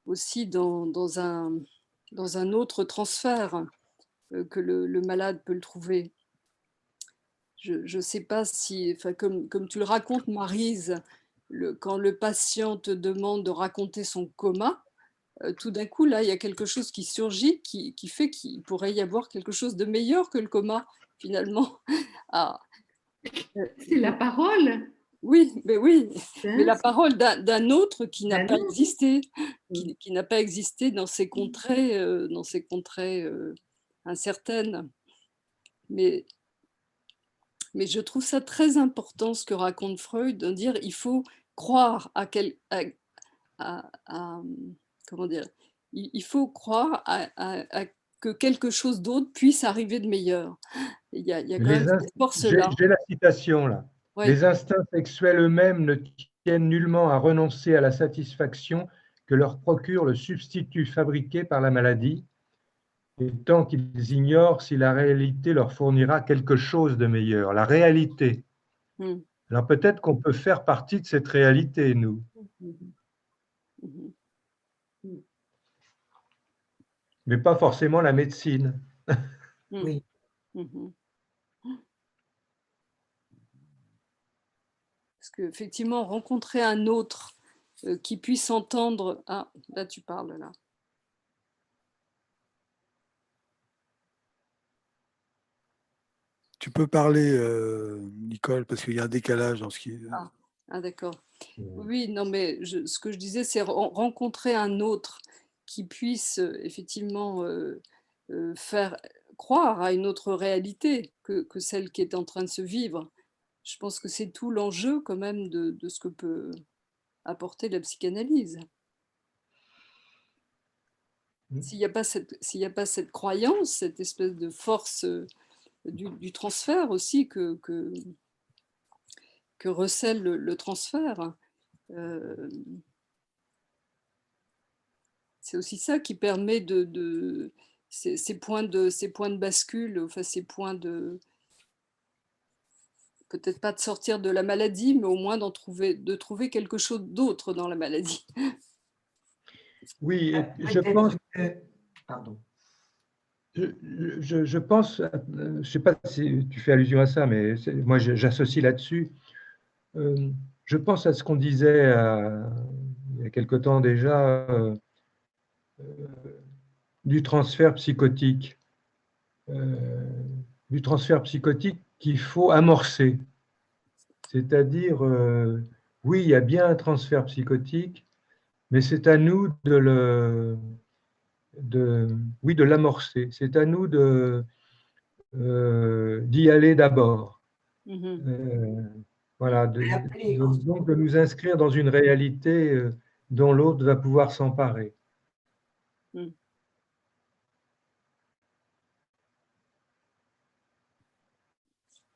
aussi dans un autre transfert que le malade peut le trouver. Je ne sais pas si, comme tu le racontes, Maryse, quand le patient te demande de raconter son coma, tout d'un coup, là, il y a quelque chose qui surgit qui fait qu'il pourrait y avoir quelque chose de meilleur que le coma, finalement. Ah. C'est la parole. Oui, mais la parole d'un autre qui n'a pas existé, qui n'a pas existé dans ces contrées, incertaines. Mais je trouve ça très important ce que raconte Freud, de dire il faut croire à comment dire, il faut croire à que quelque chose d'autre puisse arriver de meilleur. Il y a quand même cette force-là. J'ai la citation là. Ouais. Les instincts sexuels eux-mêmes ne tiennent nullement à renoncer à la satisfaction que leur procure le substitut fabriqué par la maladie, et tant qu'ils ignorent si la réalité leur fournira quelque chose de meilleur. La réalité. Mm. Alors peut-être qu'on peut faire partie de cette réalité, nous. Mais pas forcément la médecine. Oui. Parce qu'effectivement, rencontrer un autre qui puisse entendre... Ah, là tu parles, là. Tu peux parler, Nicole, parce qu'il y a un décalage dans ce qui est... Ah d'accord. Oui, non, mais ce que je disais, c'est rencontrer un autre qui puisse effectivement faire croire à une autre réalité que celle qui est en train de se vivre. Je pense que c'est tout l'enjeu quand même de ce que peut apporter la psychanalyse. S'il n'y a pas cette croyance, cette espèce de force du transfert aussi que recèle le transfert, c'est aussi ça qui permet ces points de bascule, enfin ces points de peut-être pas de sortir de la maladie, mais au moins de trouver quelque chose d'autre dans la maladie. Oui, je pense. Pardon. Je pense, je ne sais pas si tu fais allusion à ça, mais moi j'associe là-dessus. Je pense à ce qu'on disait il y a quelque temps déjà du transfert psychotique. Du transfert psychotique qu'il faut amorcer. C'est-à-dire, oui, il y a bien un transfert psychotique, mais c'est à nous de l'amorcer. C'est à nous d'y aller d'abord. Voilà, donc de nous inscrire dans une réalité dont l'autre va pouvoir s'emparer.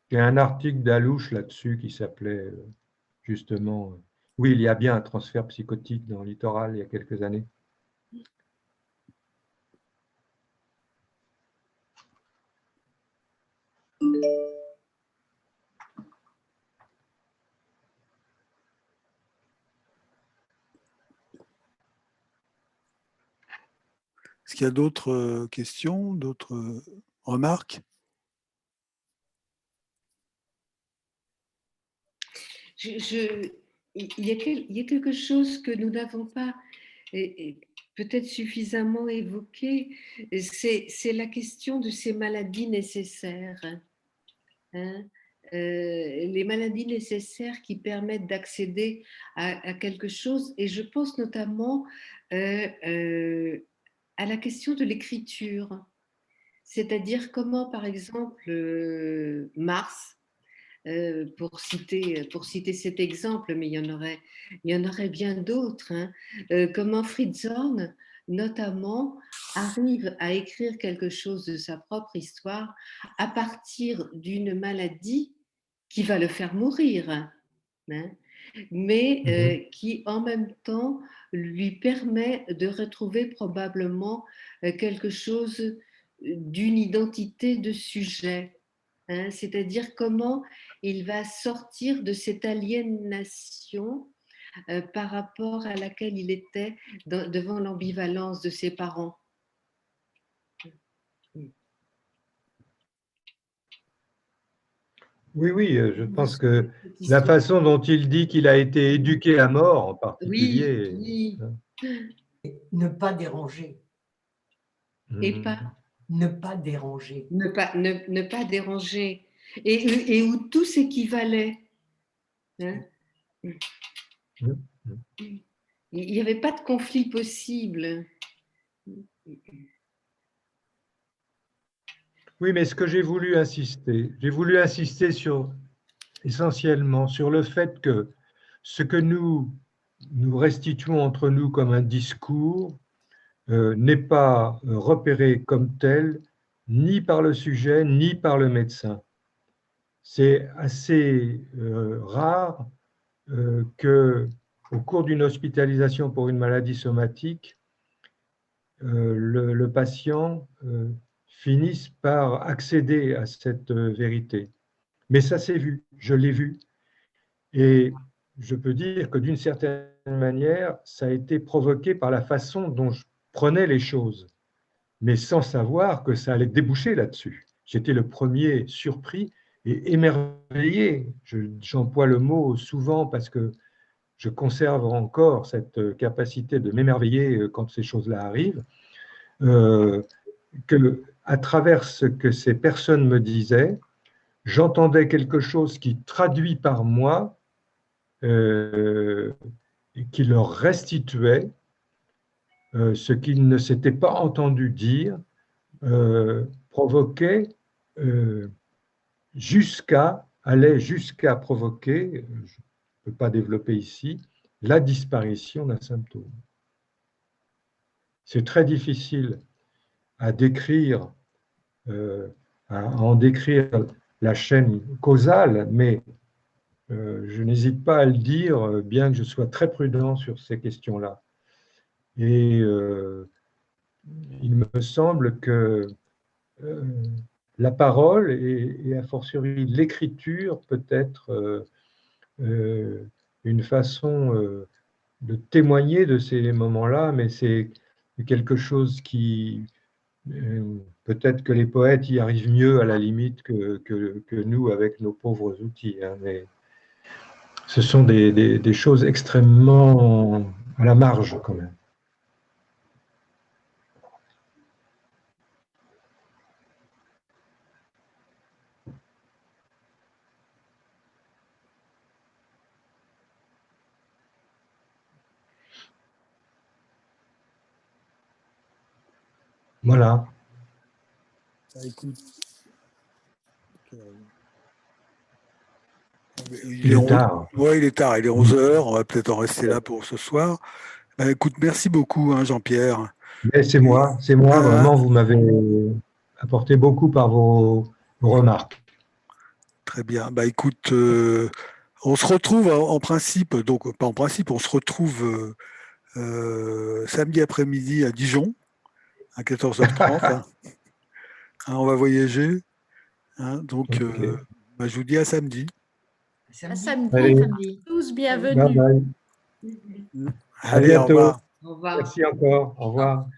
Il y a un article d'Alouche là-dessus qui s'appelait justement « Oui, il y a bien un transfert psychotique dans le littoral il y a quelques années ». Est-ce qu'il y a d'autres questions, d'autres remarques? Il y a quelque chose que nous n'avons pas peut-être suffisamment évoqué, c'est la question de ces maladies nécessaires. Les maladies nécessaires qui permettent d'accéder à quelque chose, et je pense notamment à la question de l'écriture, c'est-à-dire comment, par exemple, Mars, pour citer cet exemple, mais il y en aurait bien d'autres, comment Fritz Horn, notamment, arrive à écrire quelque chose de sa propre histoire à partir d'une maladie qui va le faire mourir, mais qui en même temps lui permet de retrouver probablement quelque chose d'une identité de sujet. C'est-à-dire comment il va sortir de cette aliénation par rapport à laquelle il était devant l'ambivalence de ses parents. Oui, je pense que la façon dont il dit qu'il a été éduqué à mort en particulier. Oui. Ne pas déranger. Et pas ne pas déranger. Ne pas déranger. Et où tout s'équivalait. Il n'y avait pas de conflit possible. Oui, mais ce que j'ai voulu insister essentiellement sur le fait que ce que nous nous restituons entre nous comme un discours n'est pas repéré comme tel ni par le sujet ni par le médecin. C'est assez rare que, au cours d'une hospitalisation pour une maladie somatique, le patient finisse par accéder à cette vérité. Mais ça s'est vu, je l'ai vu. Et je peux dire que d'une certaine manière, ça a été provoqué par la façon dont je prenais les choses, mais sans savoir que ça allait déboucher là-dessus. J'étais le premier surpris et émerveillé. J'emploie le mot souvent parce que je conserve encore cette capacité de m'émerveiller quand ces choses-là arrivent, que à travers ce que ces personnes me disaient, j'entendais quelque chose qui, traduit par moi, qui leur restituait ce qu'ils ne s'étaient pas entendu dire, provoquait allait jusqu'à provoquer, je ne peux pas développer ici, la disparition d'un symptôme. C'est très difficile à décrire, à en décrire la chaîne causale, mais je n'hésite pas à le dire, bien que je sois très prudent sur ces questions-là. Et il me semble que la parole et a fortiori l'écriture peut être une façon de témoigner de ces moments-là, mais c'est quelque chose qui, peut-être que les poètes y arrivent mieux à la limite que nous avec nos pauvres outils, hein, mais ce sont des choses extrêmement à la marge quand même. Voilà. Écoute, il est tard. Ouais, il est tard, il est 11h, on va peut-être en rester là pour ce soir. Écoute, merci beaucoup, hein, Jean-Pierre. C'est moi, vraiment, vous m'avez apporté beaucoup par vos remarques. Très bien. Écoute, on se retrouve en principe, donc pas en principe, on se retrouve samedi après-midi à Dijon, à 14h30. Hein. On va voyager. Hein, donc, okay. Je vous dis à samedi. À samedi. Tous bienvenus. Bye bye. À bientôt. Au revoir. Merci encore. Au revoir.